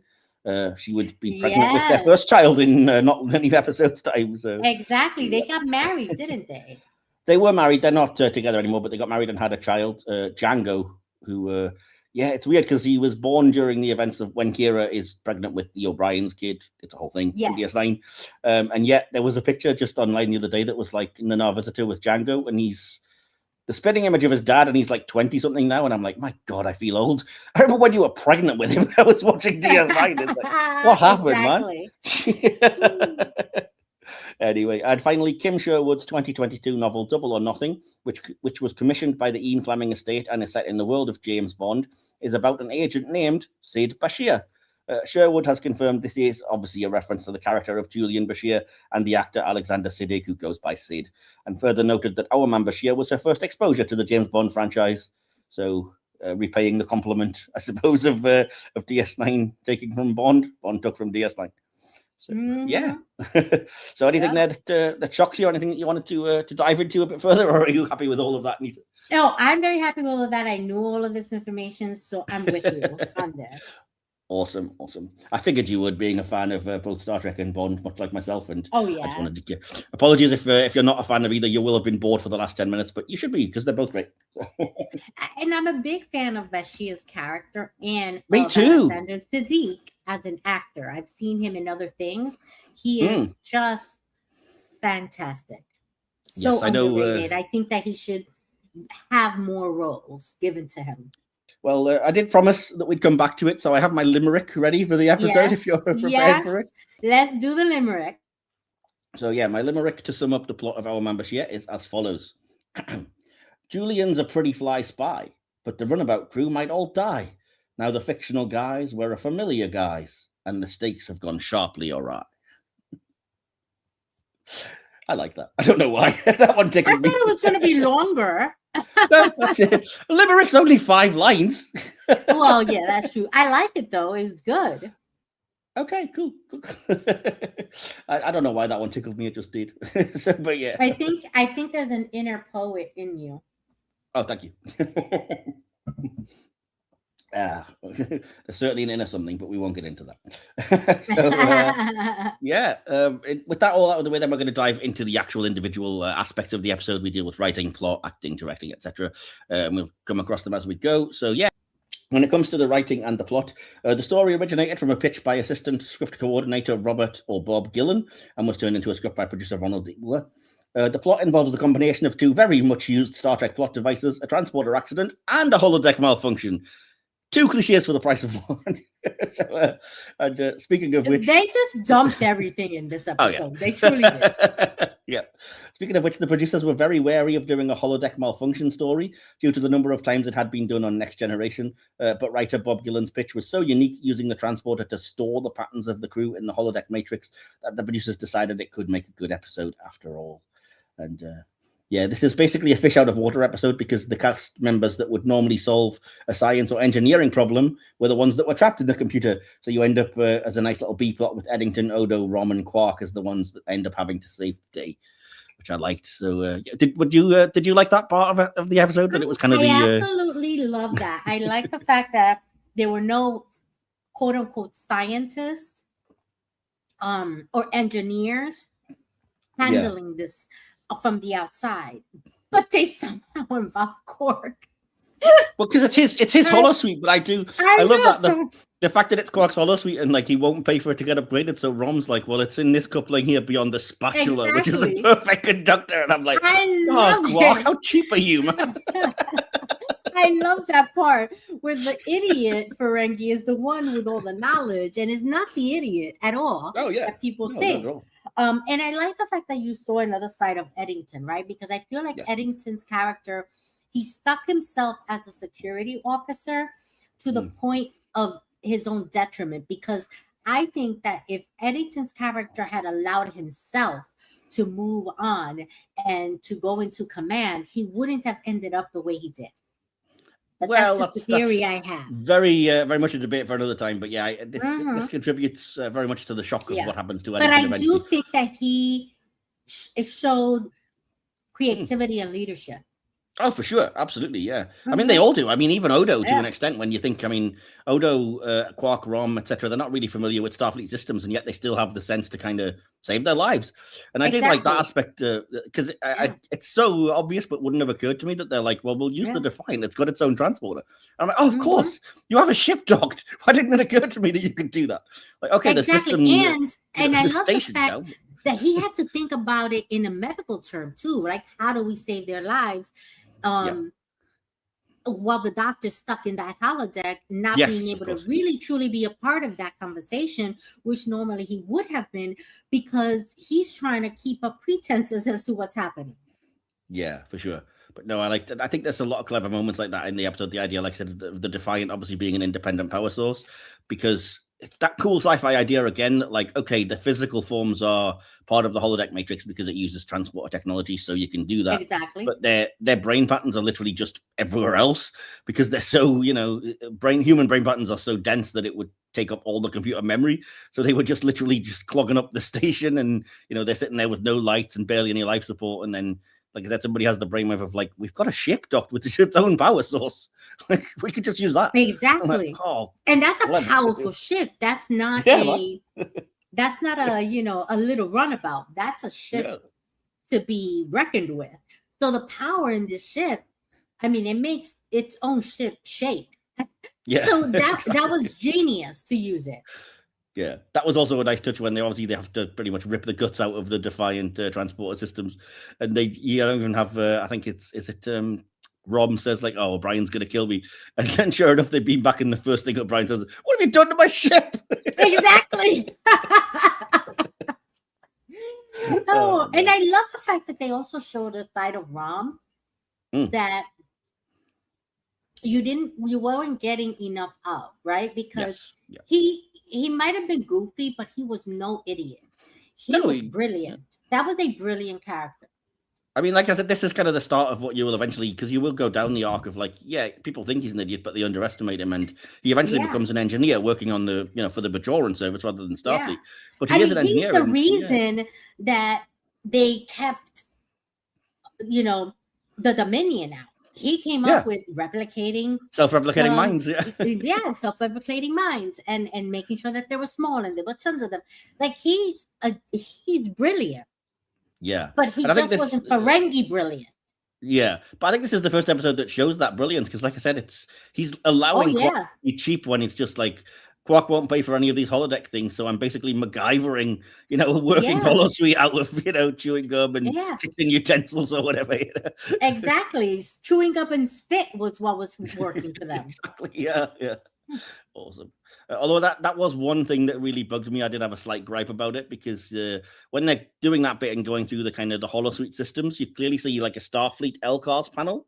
A: She would be pregnant with their first child in not many episodes' time. So
B: exactly, they got married, didn't they?
A: They were married. They're not together anymore, but they got married and had a child, Django, who, Yeah, it's weird because he was born during the events of when Kira is pregnant with the O'Brien's kid. It's a whole thing in DS9. And yet there was a picture just online the other day that was like in the Now Visitor with Django, and he's the spitting image of his dad, and he's like 20 something now. And I'm like, my God, I feel old. I remember when you were pregnant with him. I was watching DS9. It's like, what happened, man? Anyway, and finally, Kim Sherwood's 2022 novel Double or Nothing, which was commissioned by the Ian Fleming estate and is set in the world of James Bond, is about an agent named Sid Bashir. Sherwood has confirmed this is obviously a reference to the character of Julian Bashir and the actor Alexander Siddig, who goes by Sid, and further noted that our Man Bashir was her first exposure to the James Bond franchise. So repaying the compliment, I suppose, of DS9 taking from Bond took from DS9. So yeah. So anything there that shocks you, or anything that you wanted to dive into a bit further, or are you happy with all of that, Nita?
B: No, I'm very happy with all of that. I knew all of this information, so I'm with you on this.
A: Awesome. I figured you would, being a fan of both Star Trek and Bond, much like myself. And
B: oh yeah,
A: I just wanted to apologies if you're not a fan of either. You will have been bored for the last 10 minutes, but you should be, because they're both great.
B: And I'm a big fan of Bashir's character and
A: me too.
B: Alexander Siddig as an actor. I've seen him in other things. He is just fantastic. So
A: yes, I know.
B: underrated. I think that he should have more roles given to him.
A: Well, I did promise that we'd come back to it, so I have my limerick ready for the episode, if you're prepared for it.
B: Let's do the limerick.
A: So yeah, my limerick to sum up the plot of Our Man Bashir is as follows. Julian's a pretty fly spy, but the Runabout crew might all die. Now the fictional guys were a familiar guise, and the stakes have gone sharply awry. I like that. I don't know why. That one tickled me.
B: I thought it was going to be longer.
A: No, that's it. Limerick's only 5 lines.
B: Well, yeah, that's true. I like it, though. It's good.
A: Okay, cool. I don't know why that one tickled me. It just did. But yeah.
B: I think there's an inner poet in you.
A: Oh, thank you. There's certainly an inner something, but we won't get into that. With that all out of the way, then we're going to dive into the actual individual aspects of the episode. We deal with writing, plot, acting, directing, etc. We'll come across them as we go. So yeah, when it comes to the writing and the plot, the story originated from a pitch by assistant script coordinator Robert or Bob Gillen and was turned into a script by producer Ronald D. Wheeler. The plot involves the combination of 2 very much used Star Trek plot devices, a transporter accident, and a holodeck malfunction. 2 cliches for the price of one. Speaking of which,
B: they just dumped everything in this episode. Oh, yeah. They truly did.
A: Yeah. Speaking of which, the producers were very wary of doing a holodeck malfunction story due to the number of times it had been done on Next Generation. But writer Bob Gillen's pitch was so unique, using the transporter to store the patterns of the crew in the holodeck matrix, that the producers decided it could make a good episode after all. And yeah, this is basically a fish out of water episode because the cast members that would normally solve a science or engineering problem were the ones that were trapped in the computer. So you end up as a nice little B plot with Eddington, Odo, Rom, and Quark as the ones that end up having to save the day, which I liked. So did you like that part of the episode? That it was kind of
B: I absolutely love that. I like the fact that there were no quote unquote scientists or engineers handling this from the outside, but they somehow involve Quark.
A: Well, because it's his holosuite, but I love that the fact that it's Quark's holosuite and like he won't pay for it to get upgraded. So Rom's like, well, it's in this coupling here beyond the spatula, which is a perfect conductor, and I'm like, Quark, how cheap are you, man?
B: I love that part where the idiot Ferengi is the one with all the knowledge and is not the idiot at all.
A: Oh yeah,
B: that people think. And I like the fact that you saw another side of Eddington, right? Because I feel like Eddington's character, he stuck himself as a security officer to the point of his own detriment. Because I think that if Eddington's character had allowed himself to move on and to go into command, he wouldn't have ended up the way he did. But that's just a theory I have.
A: Very much a debate for another time. But yeah, this contributes very much to the shock of what happens to Eddington.
B: But I do think that he showed creativity and leadership.
A: Oh, for sure. Absolutely. Yeah. I mean, they all do. I mean, even Odo to an extent, when you think, I mean, Odo, Quark, Rom, etc., they're not really familiar with Starfleet systems, and yet they still have the sense to kind of save their lives. And I did like that aspect because it's so obvious, but wouldn't have occurred to me that they're like, well, we'll use the Defiant. It's got its own transporter. And I'm like, oh, of course. You have a ship docked. Why didn't it occur to me that you could do that? Like, okay, the system.
B: And I love the fact that he had to think about it in a medical term, too. Like, how do we save their lives? While the doctor's stuck in that holodeck, not being able to really truly be a part of that conversation, which normally he would have been, because he's trying to keep up pretenses as to what's happening.
A: Yeah, for sure. But no, I think there's a lot of clever moments like that in the episode. The idea, like I said, the Defiant obviously being an independent power source, because that cool sci-fi idea again, like, okay, the physical forms are part of the holodeck matrix because it uses transporter technology, so you can do that.
B: Exactly.
A: But their brain patterns are literally just everywhere else because they're so, human brain patterns are so dense that it would take up all the computer memory. So they were just literally just clogging up the station, and they're sitting there with no lights and barely any life support, and then, like I said, somebody has the brainwave of like, we've got a ship docked with its own power source. Like, we could just use that.
B: Exactly.
A: Like,
B: and that's a powerful ship. That's not that's not a little runabout. That's a ship to be reckoned with. So the power in this ship, I mean, it makes its own ship shake. Yeah. So that was genius to use it.
A: Yeah, that was also a nice touch when they have to pretty much rip the guts out of the Defiant transporter systems, and you don't even have I think Rom says like, "Oh, Brian's gonna kill me," and then sure enough, they beam back, and the first thing that Brian says, "What have you done to my ship?"
B: Exactly. And I love the fact that they also showed a side of Rom that you weren't getting enough of, right? Because he might have been goofy, but he was no idiot. He was brilliant. That was a brilliant character.
A: I mean, like I said, this is kind of the start of what you will eventually, because you will go down the arc of like, people think he's an idiot, but they underestimate him, and he eventually becomes an engineer working on the, for the Bajoran service rather than Starfleet. But he is an engineer.
B: He's the reason that they kept, the Dominion out. He came up with
A: self-replicating minds.
B: Self-replicating minds, and making sure that they were small and there were tons of them. Like he's brilliant.
A: Yeah,
B: but he just wasn't Ferengi brilliant.
A: Yeah, but I think this is the first episode that shows that brilliance, because, like I said, he's allowing Quark to be cheap when it's just like, Quark won't pay for any of these holodeck things, so I'm basically MacGyvering, a working holosuite out of, chewing gum and kitchen utensils or whatever.
B: Exactly. Chewing gum and spit was what was working for them.
A: Exactly. Yeah. Awesome. Although that was one thing that really bugged me. I did have a slight gripe about it, because when they're doing that bit and going through the kind of the holosuite systems, you clearly see like a Starfleet LCARS panel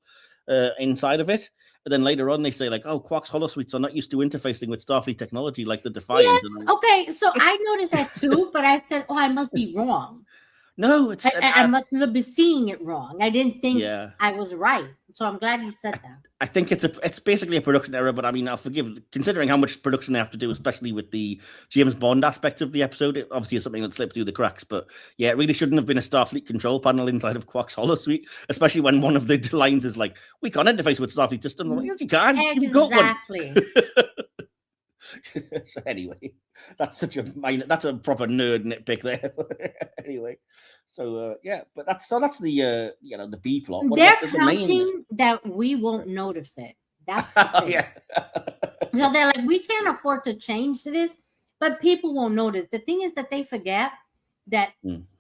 A: inside of it. And then later on, they say like, "Oh, Quark's holosuites are not used to interfacing with Starfleet technology like the Defiant."
B: Yes. Okay. So I noticed that too, but I said, "Oh, I must be wrong."
A: No,
B: I must be seeing it wrong. I didn't think I was right. So I'm glad you said that.
A: I think it's basically a production error, but I mean, I'll forgive, considering how much production they have to do, especially with the James Bond aspect of the episode. It obviously is something that slipped through the cracks, but yeah, it really shouldn't have been a Starfleet control panel inside of Quark's holosuite, especially when one of the lines is like, "We can't interface with Starfleet systems." I'm like, "Yes, you can.
B: Exactly.
A: You've got one." So anyway, that's a proper nerd nitpick there. Anyway, so but that's the the B plot.
B: They're counting that we won't notice it. That's the thing. So they're like, we can't afford to change this, but people won't notice. The thing is that they forget that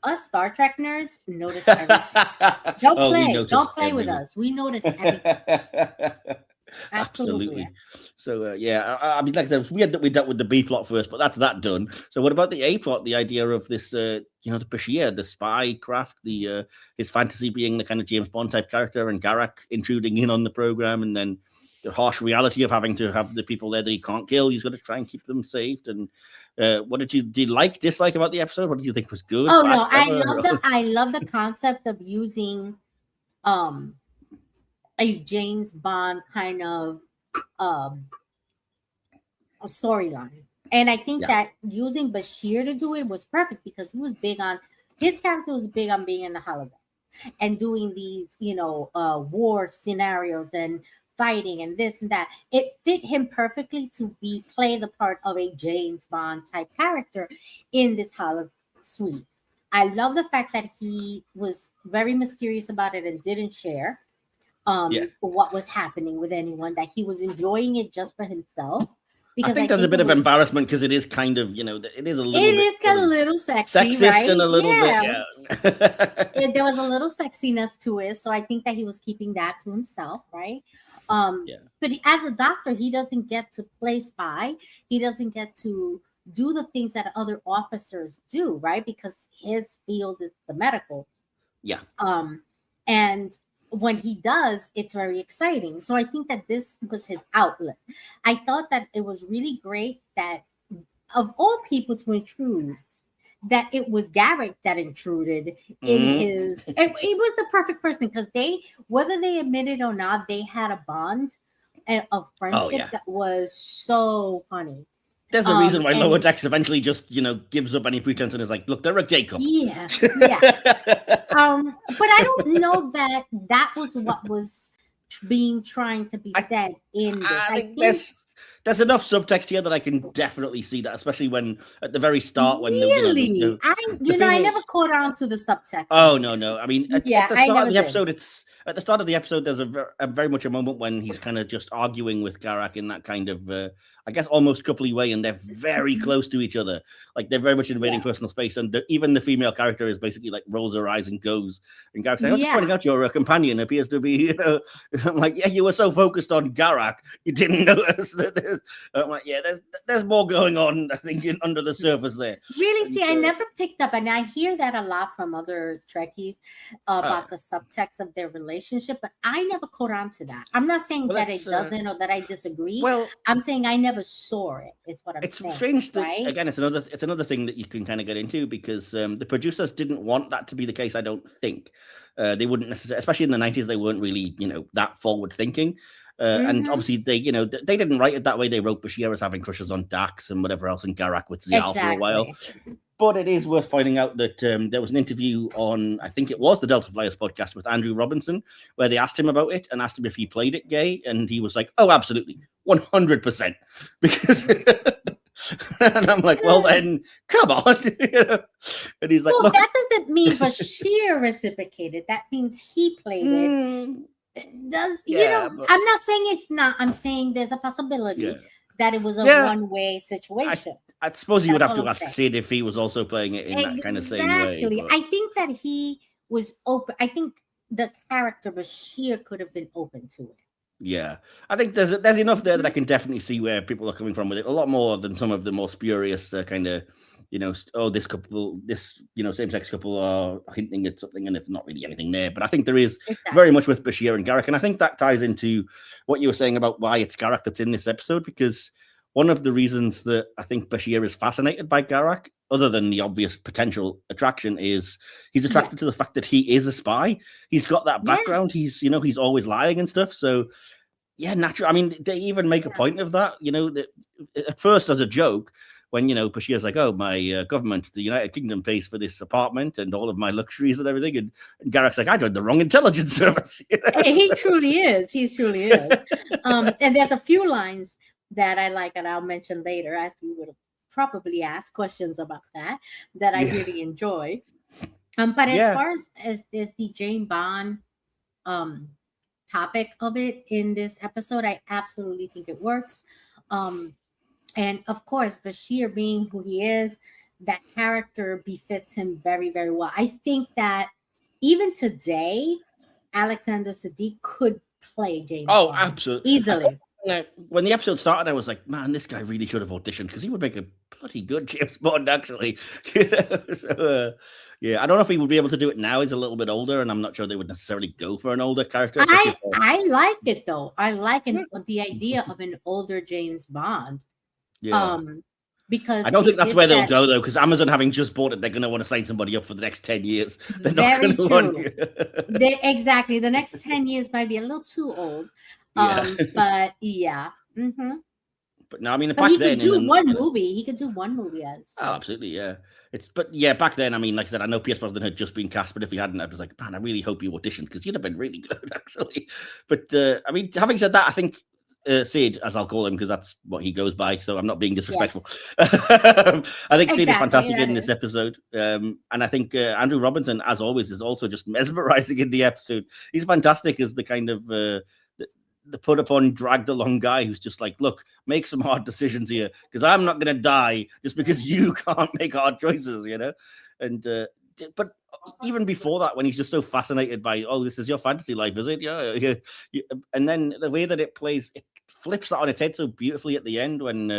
B: us Star Trek nerds notice everything. Don't play with us. We notice everything. Absolutely.
A: So I mean, like I said, it's weird that we dealt with the B plot first, but that's that done. So what about the A plot? The idea of this, the Bashir, the spy craft, his fantasy being the kind of James Bond type character, and Garak intruding in on the program, and then the harsh reality of having to have the people there that he can't kill. He's got to try and keep them saved. And what did you dislike about the episode? What did you think was good?
B: Oh no, I love the concept of using a James Bond kind of a storyline. And I think that using Bashir to do it was perfect, because his character was big on being in the holodeck. and doing these, war scenarios and fighting and this and that. It fit him perfectly to play the part of a James Bond type character in this holo suite. I love the fact that he was very mysterious about it and didn't share what was happening with anyone, that he was enjoying it just for himself.
A: Because I think there's a bit of embarrassment because it is kind of, it is a little
B: it is kind of a little sexy,
A: sexist,
B: right?
A: And a little bit,
B: there was a little sexiness to it. So I think that he was keeping that to himself, right? But as a doctor, he doesn't get to play spy. He doesn't get to do the things that other officers do, right? Because his field is the medical.
A: Yeah.
B: And when he does, it's very exciting. So I think that this was his outlet. I thought that it was really great that of all people to intrude, that it was Garrick that intruded in his. It was the perfect person because whether they admit it or not, they had a bond of friendship that was so funny.
A: There's a reason why Lower Decks eventually just, gives up any pretense and is like, look, they're a gay couple.
B: Yeah. But I don't know that was what was trying to be said in this.
A: I think there's enough subtext here that I can definitely see that, especially when at the very start when
B: really, I never caught on to the subtext.
A: Oh no! I mean, at the start of the episode, at the start of the episode, there's very much a moment when he's kind of just arguing with Garak in that kind of, I guess, almost coupley way, and they're very close to each other. Like they're very much invading personal space, and even the female character is basically like rolls her eyes and goes. And Garak's like, "I'm just pointing out your companion appears to be," I'm like, "Yeah, you were so focused on Garak, you didn't notice that." I'm like, "Yeah, there's more going on, I think, under the surface there."
B: Really, see, I never picked up, and I hear that a lot from other Trekkies about the subtext of their relationship, but I never caught on to that. I'm not saying that it doesn't or that I disagree.
A: Well,
B: I'm saying I never saw it. Is what I'm saying.
A: It's strange that,
B: right?
A: Again, it's another thing that you can kind of get into because the producers didn't want that to be the case. I don't think they wouldn't necessarily, especially in the 90s, they weren't really that forward thinking. And obviously they didn't write it that way. They wrote Bashir as having crushes on Dax and whatever else, and Garak with Zial for a while. But it is worth pointing out that there was an interview on, I think it was the Delta Flyers podcast with Andrew Robinson, where they asked him about it and asked him if he played it gay, and he was like, "Oh, absolutely, 100%." Because and I'm like, "Well, then, come on." And he's like,
B: "Well,
A: look,
B: that doesn't mean Bashir reciprocated. That means he played it." I'm not saying it's not. I'm saying there's a possibility that it was a one-way situation.
A: I suppose you would have to ask Sid if he was also playing it in that kind of same way.
B: But I think that he was open. I think the character Bashir could have been open to it.
A: Yeah, I think there's enough there that I can definitely see where people are coming from with it. A lot more than some of the more spurious kind of, this couple, same-sex couple are hinting at something and it's not really anything there. But I think there is very much with Bashir and Garak. And I think that ties into what you were saying about why it's Garak that's in this episode, because one of the reasons that I think Bashir is fascinated by Garak, other than the obvious potential attraction, is he's attracted to the fact that he is a spy. He's got that background. He's always lying and stuff. So, naturally. I mean, they even make a point of that, that at first as a joke, when, Bashir's like, "Oh, my government, the United Kingdom, pays for this apartment and all of my luxuries and everything." And Garak's like, "I joined the wrong intelligence service."
B: He truly is. He truly is. And there's a few lines that I like, and I'll mention later, as you would probably ask questions about that I really enjoy. But as far as the Jane Bond topic of it in this episode, I absolutely think it works. And of course, Bashir being who he is, that character befits him very, very well. I think that even today, Alexander Siddiq could play James Bond
A: absolutely,
B: easily.
A: When the episode started, I was like, "Man, this guy really should have auditioned because he would make a bloody good James Bond, actually." So, I don't know if he would be able to do it now. He's a little bit older, and I'm not sure they would necessarily go for an older character.
B: I like it though. I like the idea of an older James Bond.
A: Yeah.
B: Because
A: I don't think that's where they'll go though, because Amazon, having just bought it, they're going to want to sign somebody up for the next 10 years. They're not going to want
B: exactly. The next 10 years might be a little too old. But yeah. Mm-hmm.
A: But no, I mean,
B: But
A: back
B: he
A: then,
B: could do one movie. He could do one movie as.
A: Oh, absolutely, yeah. But yeah, back then, I mean, like I said, I know Pierce Brosnan had just been cast, but if he hadn't, I was like, man, I really hope you auditioned because you'd have been really good, actually. But I mean, having said that, I think Sid, as I'll call him, because that's what he goes by, so I'm not being disrespectful. Yes. I think Sid is fantastic in this episode. And I think Andrew Robinson, as always, is also just mesmerizing in the episode. He's fantastic as the kind of the put upon, dragged along guy who's just like, look, make some hard decisions here because I'm not going to die just because you can't make hard choices, you know? And, but even before that, when he's just so fascinated by, oh, this is your fantasy life, is it? Yeah. And then the way that it plays, it flips that on its head so beautifully at the end when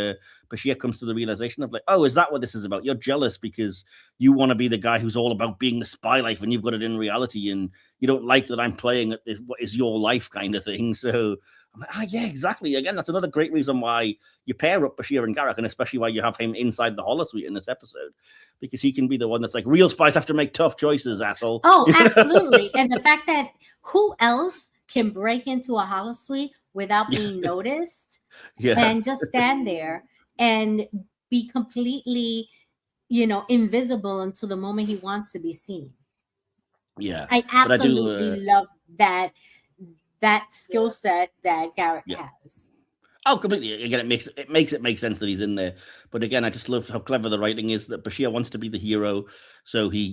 A: Bashir comes to the realization of like, oh, is that what this is about? You're jealous because you want to be the guy who's all about being the spy life and you've got it in reality and you don't like that I'm playing at this, what is your life kind of thing. So I'm like, yeah, exactly. Again, that's another great reason why you pair up Bashir and Garak, and especially why you have him inside the holosuite in this episode, because he can be the one that's like, real spies have to make tough choices, asshole.
B: Oh, absolutely. And the fact that who else can break into a holosuite without being noticed and just stand there and be completely, invisible until the moment he wants to be seen.
A: Yeah.
B: I absolutely love that skill set that Garak has.
A: Oh, completely. Again, it makes it make sense that he's in there. But again, I just love how clever the writing is that Bashir wants to be the hero. So he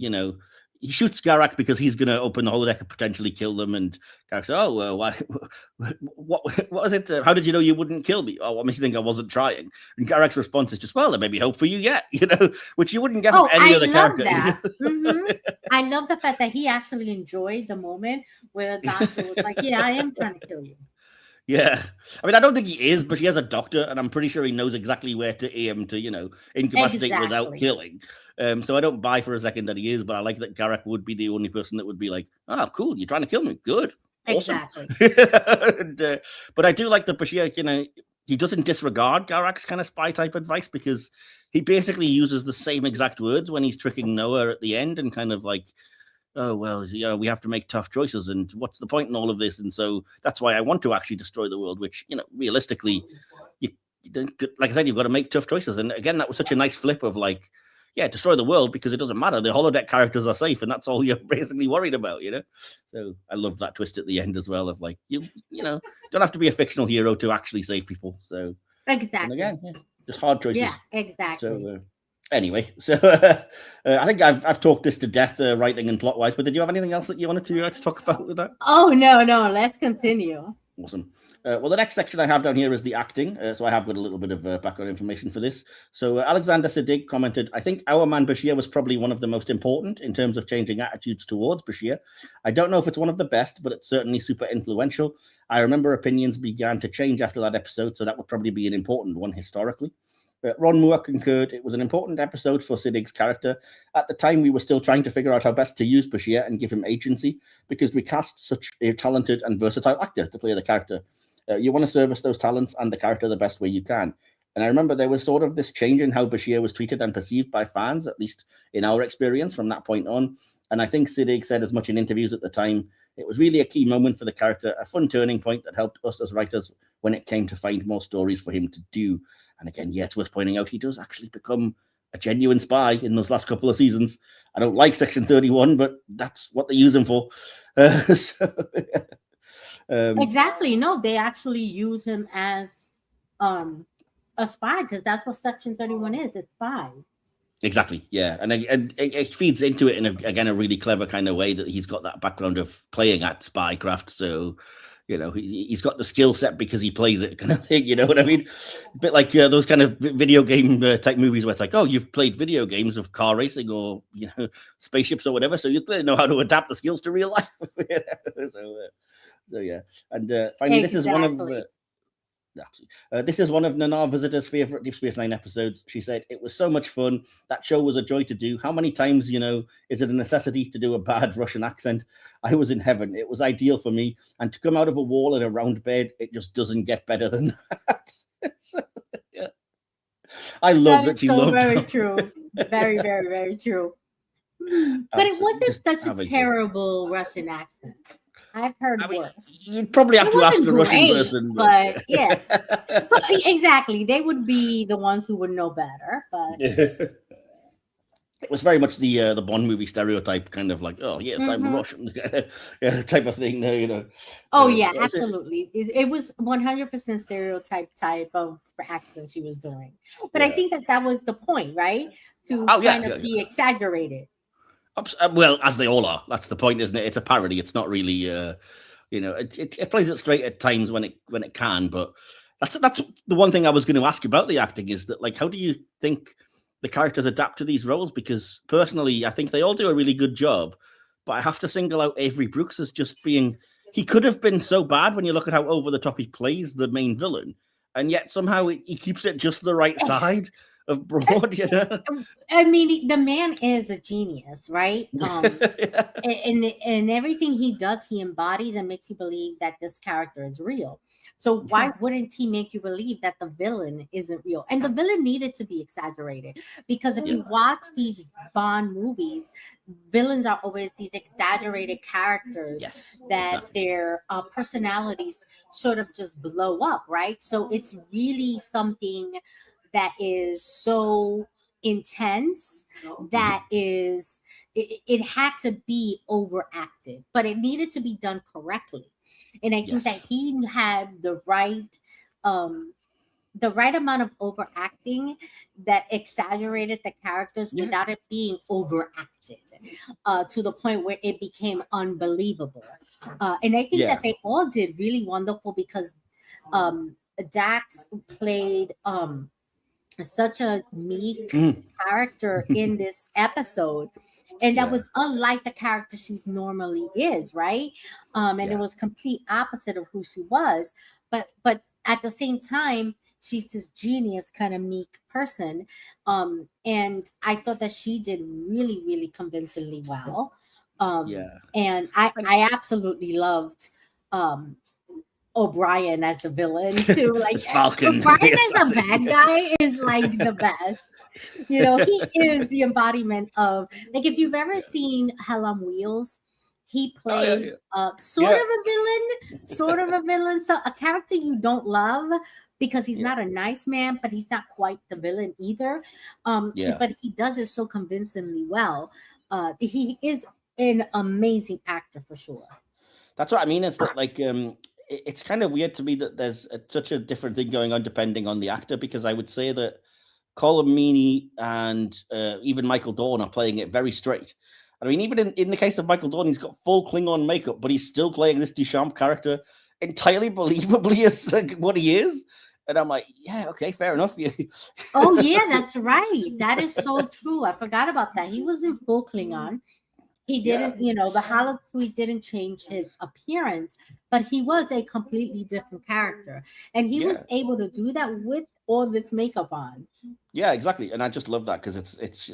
A: shoots Garak because he's going to open the holodeck and potentially kill them. And Garak says, oh, why? What was it? How did you know you wouldn't kill me? Oh, what makes you think I wasn't trying? And Garak's response is just, well, there may be hope for you yet, which you wouldn't get from any other character.
B: That. Mm-hmm. I love the fact that he actually enjoyed the moment where the doctor was like, yeah, I am trying to kill you.
A: Yeah. I mean, I don't think he is, but he has a doctor, and I'm pretty sure he knows exactly where to aim to, incapacitate without killing. So I don't buy for a second that he is, but I like that Garak would be the only person that would be like, oh, cool, you're trying to kill me. Good. Awesome. Exactly. But I do like that Bashir, he doesn't disregard Garak's kind of spy type advice because he basically uses the same exact words when he's tricking Noah at the end and kind of like, oh, well, we have to make tough choices and what's the point in all of this? And so that's why I want to actually destroy the world, which, realistically, you like I said, you've got to make tough choices. And again, that was such a nice flip of like, destroy the world because it doesn't matter. The holodeck characters are safe and that's all you're basically worried about, So I love that twist at the end as well of like, you don't have to be a fictional hero to actually save people. So
B: exactly.
A: And again, just hard choices.
B: Yeah, exactly.
A: So, anyway, so I think I've talked this to death, writing and plot wise. But did you have anything else that you wanted to talk about with that?
B: Oh no, let's continue.
A: Awesome. Well, the next section I have down here is the acting. So I have got a little bit of background information for this. So Alexander Siddig commented, I think our Man Bashir was probably one of the most important in terms of changing attitudes towards Bashir. I don't know if it's one of the best, but it's certainly super influential. I remember opinions began to change after that episode, so that would probably be an important one historically. Ron Moore concurred it was an important episode for Siddig's character. At the time, we were still trying to figure out how best to use Bashir and give him agency because we cast such a talented and versatile actor to play the character. You want to service those talents and the character the best way you can. And I remember there was sort of this change in how Bashir was treated and perceived by fans, at least in our experience from that point on. And I think Siddig said as much in interviews at the time. It was really a key moment for the character, a fun turning point that helped us as writers when it came to find more stories for him to do. And again, it's worth pointing out he does actually become a genuine spy in those last couple of seasons. I don't like Section 31, but that's what they use him for.
B: Exactly. No, they actually use him as a spy because that's what Section 31 is. It's spy.
A: Exactly. Yeah. And it feeds into it in a really clever kind of way that he's got that background of playing at spycraft. So, he's got the skill set because he plays it kind of thing. You know what I mean? A bit like those kind of video game type movies where it's like, oh, you've played video games of car racing or, spaceships or whatever. So you clearly know how to adapt the skills to real life. So yeah. And finally, this is one of Nana Visitor's favorite Deep Space Nine episodes. She said, it was so much fun. That show was a joy to do. How many times, is it a necessity to do a bad Russian accent? I was in heaven. It was ideal for me. And to come out of a wall in a round bed, it just doesn't get better than that. So, yeah. I love that she loved
B: very true. Very, very, very true. But it wasn't such a terrible Russian accent. I've heard worse.
A: You'd probably have to ask a Russian person.
B: But yeah. Exactly. They would be the ones who would know better. But
A: it was very much the Bond movie stereotype, kind of like, oh yes, I'm Russian, yeah, type of thing.
B: Oh yeah, absolutely. It was 100% stereotype type of accent she was doing. But I think that was the point, right? To kind of be exaggerated.
A: Well, as they all are. That's the point, isn't it? It's a parody. It's not really, it plays it straight at times when it can. But that's the one thing I was going to ask about the acting is that, like, how do you think the characters adapt to these roles? Because personally, I think they all do a really good job. But I have to single out Avery Brooks as just being. He could have been so bad when you look at how over the top he plays the main villain, and yet somehow he keeps it just the right side of broad.
B: I mean, the man is a genius, right? And everything he does, he embodies and makes you believe that this character is real. So why wouldn't he make you believe that the villain isn't real? And the villain needed to be exaggerated, because if you watch these Bond movies, villains are always these exaggerated characters that their personalities sort of just blow up, right? So it's really something that is so intense that it had to be overacted, but it needed to be done correctly. And I think that he had the right amount of overacting that exaggerated the characters without it being overacted to the point where it became unbelievable. And I think that they all did really wonderful, because Dax played such a meek character in this episode, and that was unlike the character she's normally is, right? And it was complete opposite of who she was, but at the same time she's this genius kind of meek person, and I thought that she did really, really convincingly well. And I absolutely loved O'Brien as the villain too. Like
A: Falcon.
B: O'Brien as a bad guy is like the best. He is the embodiment of, like, if you've ever seen Hell on Wheels, he plays sort of a villain, so a character you don't love because he's not a nice man, but he's not quite the villain either. But he does it so convincingly well. He is an amazing actor for sure.
A: That's what I mean. It's that, like, it's kind of weird to me that there's such a different thing going on depending on the actor, because I would say that Colm Meaney and even Michael Dorn are playing it very straight. I mean, even in the case of Michael Dorn, he's got full Klingon makeup, but he's still playing this Duchamp character entirely believably as what he is. And I'm like, yeah, okay, fair enough.
B: Oh, yeah, that's right. That is so true. I forgot about that. He was in full Klingon. He didn't, the holosuite didn't change his appearance, but he was a completely different character. And he was able to do that with all this makeup on.
A: Yeah, exactly. And I just love that, because it's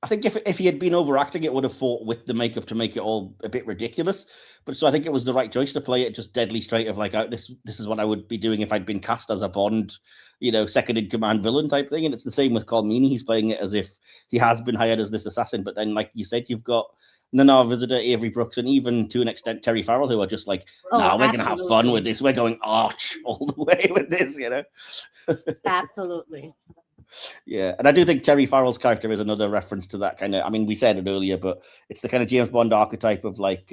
A: I think if he had been overacting, it would have fought with the makeup to make it all a bit ridiculous. But so I think it was the right choice to play it just deadly straight of like, this is what I would be doing if I'd been cast as a Bond, second in command villain type thing. And it's the same with Colm Meaney. He's playing it as if he has been hired as this assassin. But then, like you said, you've got Nana Visitor, Avery Brooks, and even to an extent Terry Farrell, who are just like, we're going to have fun with this. We're going arch all the way with this,
B: Absolutely.
A: Yeah, and I do think Terry Farrell's character is another reference to that kind of, I mean, we said it earlier, but it's the kind of James Bond archetype of like,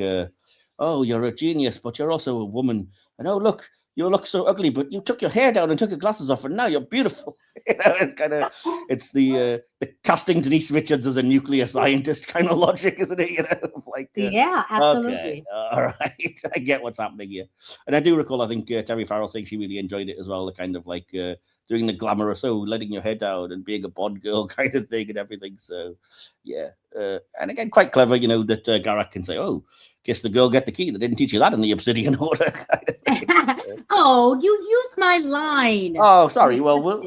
A: oh, you're a genius, but you're also a woman. And oh, look, you look so ugly, but you took your hair down and took your glasses off, and now you're beautiful. It's kind of, it's the casting Denise Richards as a nuclear scientist kind of logic, isn't it? Like,
B: yeah, absolutely.
A: Okay, all right, I get what's happening here. And I do recall, I think Terry Farrell saying she really enjoyed it as well, the kind of like doing the glamorous, letting your hair down and being a Bond girl kind of thing and everything. So, yeah. And again, quite clever, that Garak can say, oh, guess the girl get the key. They didn't teach you that in the Obsidian Order. Kind of thing.
B: Oh, you used my line.
A: Oh, sorry. Well, we'll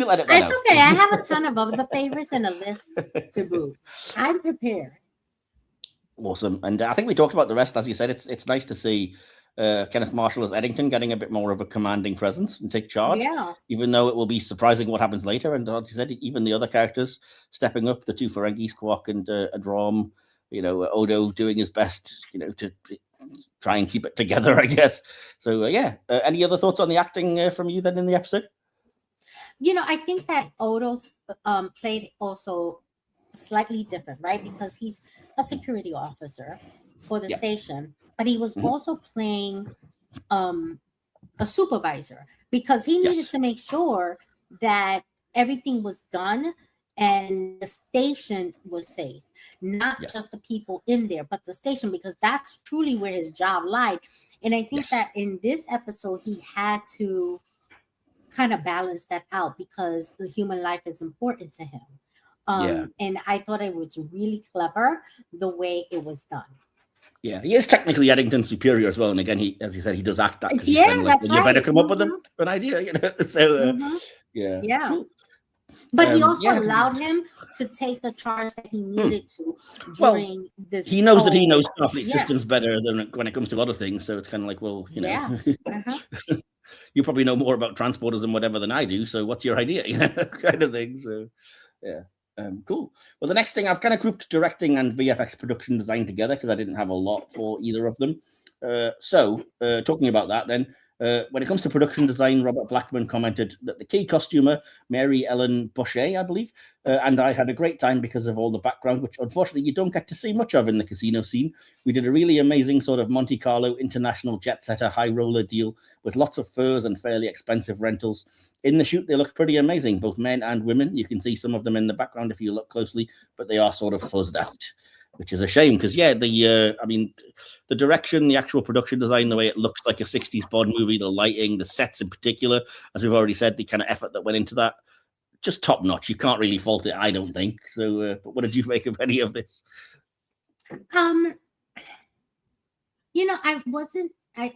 A: edit that out.
B: It's okay. I have a ton of other favorites and a list to boot. I'm prepared.
A: Awesome. And I think we talked about the rest. As you said, it's nice to see Kenneth Marshall as Eddington getting a bit more of a commanding presence and take charge.
B: Yeah. Even
A: though it will be surprising what happens later. And as you said, even the other characters stepping up, the two Ferengis, Quark and Rom, Odo doing his best, to try and keep it together, I guess. So any other thoughts on the acting from you then in the episode?
B: I think that Odo's played also slightly different, right? Because he's a security officer for the station, but he was also playing a supervisor because he needed to make sure that everything was done and the station was safe, not just the people in there, but the station, because that's truly where his job lied. And I think that in this episode, he had to kind of balance that out because the human life is important to him. And I thought it was really clever the way it was done.
A: Yeah, he is technically Eddington's superior as well. And again, he, as you said, he does act that because
B: Yeah,
A: he's
B: that's
A: you better
B: right.
A: come up with an idea, So,
B: Yeah.
A: Cool.
B: But he also allowed him to take the charge that he needed to during this.
A: He knows that he knows Starfleet systems better than when it comes to other things. So it's kind of like, well, you probably know more about transporters and whatever than I do. So what's your idea? Kind of thing. So, yeah. Cool. Well, the next thing, I've kind of grouped directing and VFX production design together because I didn't have a lot for either of them. So talking about that then, when it comes to production design, Robert Blackman commented that the key costumer, Mary Ellen Boucher, I believe, and I had a great time because of all the background, which unfortunately you don't get to see much of in the casino scene. We did a really amazing sort of Monte Carlo international jet setter high roller deal with lots of furs and fairly expensive rentals. In the shoot, they looked pretty amazing, both men and women. You can see some of them in the background if you look closely, but they are sort of fuzzed out, which is a shame because, the direction, the actual production design, the way it looks like a 60s Bond movie, the lighting, the sets in particular, as we've already said, the kind of effort that went into that, just top notch. You can't really fault it, I don't think. So, but what did you make of any of this?
B: I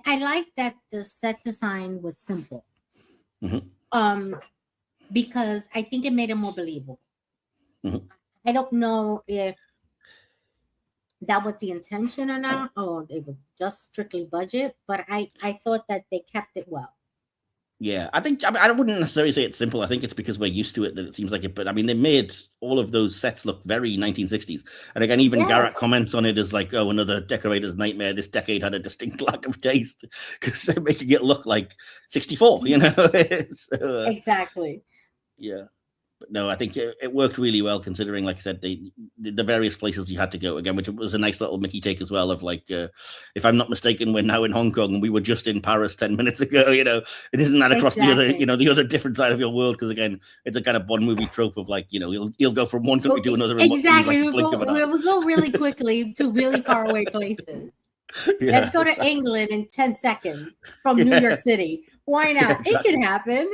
B: like that the set design was simple. Because I think it made it more believable. I don't know if that was the intention or not, or it was just strictly budget, but I thought that they kept it well.
A: Yeah, I wouldn't necessarily say it's simple. I think it's because we're used to it that it seems like it. But I mean, they made all of those sets look very 1960s. And again, even Garrett comments on it as like, oh, another decorator's nightmare. This decade had a distinct lack of taste because they're making it look like 64, So,
B: exactly.
A: Yeah. But no, I think it worked really well considering, like I said, the various places you had to go again, which was a nice little Mickey take as well of like, if I'm not mistaken, we're now in Hong Kong and we were just in Paris 10 minutes ago, it isn't that across the other, the other different side of your world. Because again, it's a kind of Bond movie trope of like, you'll go from one country to another.
B: Exactly. We'll go really quickly to really far away places. Let's go to England in 10 seconds from New York City. Why not? Exactly. It can happen,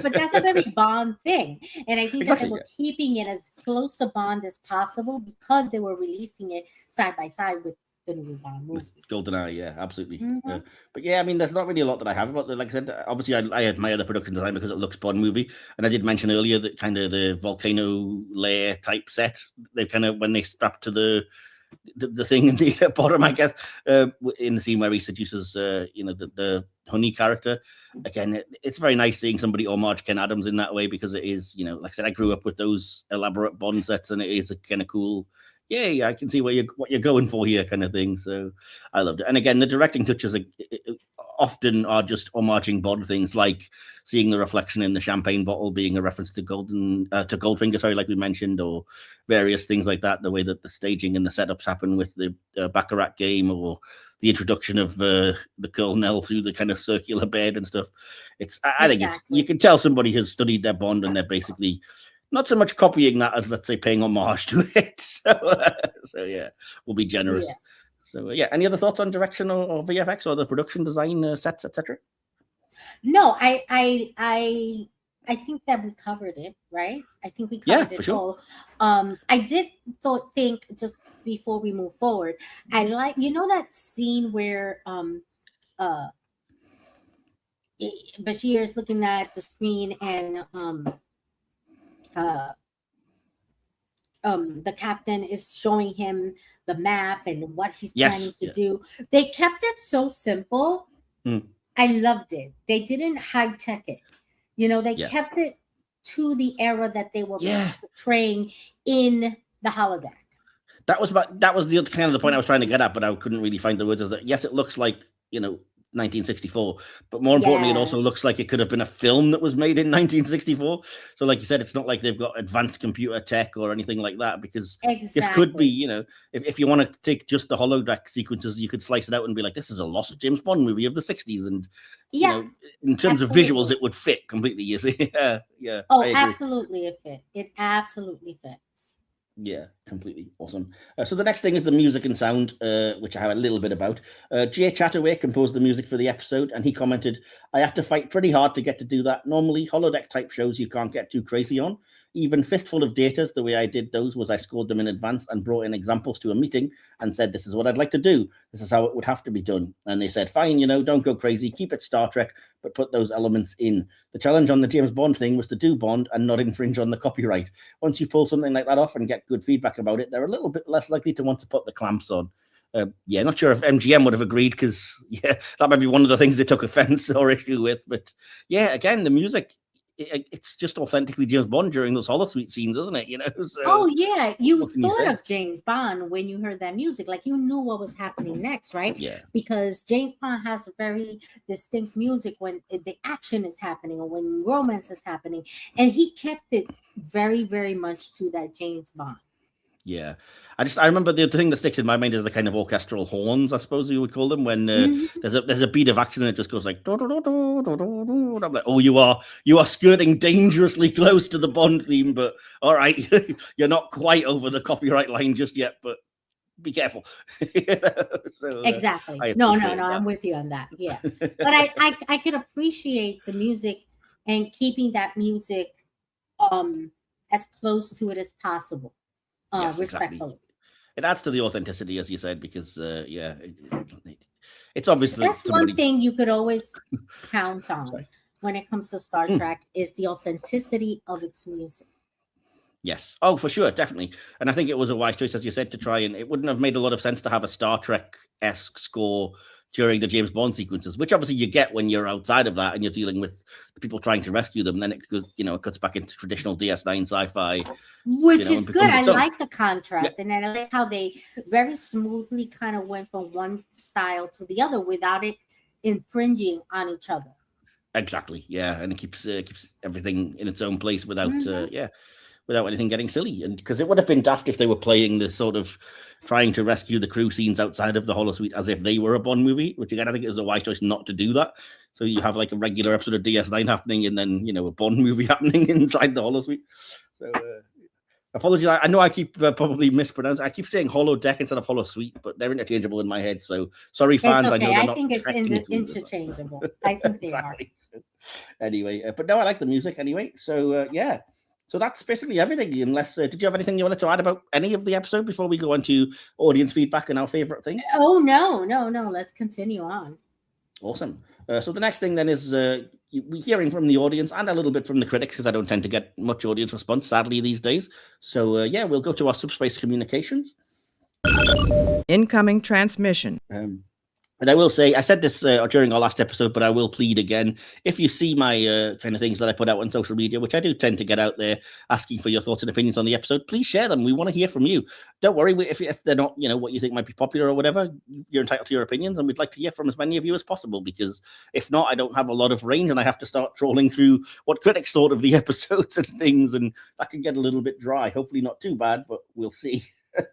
B: but that's a very Bond thing. And I think that they were keeping it as close to Bond as possible because they were releasing it side by side with the new Bond movie.
A: GoldenEye, yeah, absolutely. But yeah, I mean, there's not really a lot that I have about it. Like I said, obviously I admire the production design because it looks Bond movie. And I did mention earlier that kind of the volcano lair type set, they kind of, when they strap to the thing in the bottom, I guess, in the scene where he seduces, the Honey character. Again, it's very nice seeing somebody homage Ken Adams in that way because it is, like I said, I grew up with those elaborate Bond sets, and it is a kind of cool. Yeah, I can see what you're going for here, kind of thing. So I loved it. And again, the directing touches often are just homaging Bond things, like seeing the reflection in the champagne bottle being a reference to Goldfinger, sorry, like we mentioned, or various things like that. The way that the staging and the setups happen with the Baccarat game, or the introduction of the Colonel through the kind of circular bed and stuff. I think you can tell somebody has studied their Bond and they're basically not so much copying that as, let's say, paying homage to it. So yeah, we'll be generous. Yeah. So any other thoughts on direction or VFX or the production design, sets, etc.?
B: No, I think that we covered it, right? I think we covered it all. I did think just before we move forward, I like that scene where Bashir is looking at the screen and the captain is showing him the map and what he's planning to do. They kept it so simple. I loved it. They didn't high tech it. They kept it to the era that they were portraying in the holodeck.
A: That was the other kind of the point I was trying to get at, but I couldn't really find the words. Is that yes, it looks like 1964, but more importantly, it also looks like it could have been a film that was made in 1964. So, like you said, it's not like they've got advanced computer tech or anything like that, because this could be, if you want to take just the holodeck sequences, you could slice it out and be like, this is a lost James Bond movie of the 60s, and in terms of visuals, it would fit completely. You see, yeah.
B: Oh, absolutely, it fit. It absolutely fits.
A: Yeah, completely awesome. So the next thing is the music and sound, which I have a little bit about. Jay Chataway composed the music for the episode, and he commented, I had to fight pretty hard to get to do that. Normally, holodeck type shows you can't get too crazy on. Even Fistful of Datas, the way I did those was I scored them in advance and brought in examples to a meeting and said, this is what I'd like to do. This is how it would have to be done. And they said, fine, don't go crazy. Keep it Star Trek, but put those elements in. The challenge on the James Bond thing was to do Bond and not infringe on the copyright. Once you pull something like that off and get good feedback about it, they're a little bit less likely to want to put the clamps on. Not sure if MGM would have agreed, because, that might be one of the things they took offense or issue with. But, again, the music, it's just authentically James Bond during those holosuite scenes, isn't it? So,
B: you thought of James Bond when you heard that music, like you knew what was happening next, right?
A: Yeah.
B: Because James Bond has a very distinct music when the action is happening or when romance is happening, and he kept it very, very much to that James Bond.
A: Yeah, I remember the thing that sticks in my mind is the kind of orchestral horns, I suppose you would call them, when there's a beat of action and it just goes like do, do, do, do, do, do, do. And I'm like, oh, you are skirting dangerously close to the Bond theme, but all right, you're not quite over the copyright line just yet, but be careful. So,
B: exactly. No, I'm with you on that. Yeah, but I could appreciate the music and keeping that music as close to it as possible.
A: Yes,
B: respectfully.
A: Exactly. It adds to the authenticity, as you said, because it's obviously
B: that's one thing you could always count on when it comes to Star Trek is the authenticity of its music.
A: Yes. Oh, for sure, definitely. And I think it was a wise choice, as you said, to try, and it wouldn't have made a lot of sense to have a Star Trek-esque score during the James Bond sequences, which obviously you get when you're outside of that and you're dealing with the people trying to rescue them. Then it goes, it cuts back into traditional DS9 sci-fi,
B: which is good. I like the contrast, and I like how they very smoothly kind of went from one style to the other without it infringing on each other.
A: Exactly. Yeah, and it keeps everything in its own place without without anything getting silly. And because it would have been daft if they were playing the sort of trying to rescue the crew scenes outside of the holosuite as if they were a Bond movie, which again, I think it was a wise choice not to do that. So you have like a regular episode of DS9 happening and then, a Bond movie happening inside the holosuite. So apologies. I know I keep probably mispronouncing. I keep saying holodeck instead of holosuite, but they're interchangeable in my head. So sorry, fans.
B: It's okay.
A: I know
B: I think it's interchangeable. I think they
A: exactly. are. Anyway, but no, I like the music anyway. So So that's basically everything. Unless, did you have anything you wanted to add about any of the episode before we go on to audience feedback and our favorite things?
B: Oh, no. Let's continue on.
A: Awesome. So the next thing then is we're hearing from the audience and a little bit from the critics, because I don't tend to get much audience response, sadly, these days. So we'll go to our subspace communications.
E: Incoming transmission.
A: And I will say, I said this during our last episode, but I will plead again. If you see my kind of things that I put out on social media, which I do tend to get out there asking for your thoughts and opinions on the episode, please share them. We want to hear from you. Don't worry if they're not, what you think might be popular or whatever. You're entitled to your opinions, and we'd like to hear from as many of you as possible, because if not, I don't have a lot of range and I have to start trawling through what critics thought of the episodes and things, and that can get a little bit dry. Hopefully not too bad, but we'll see.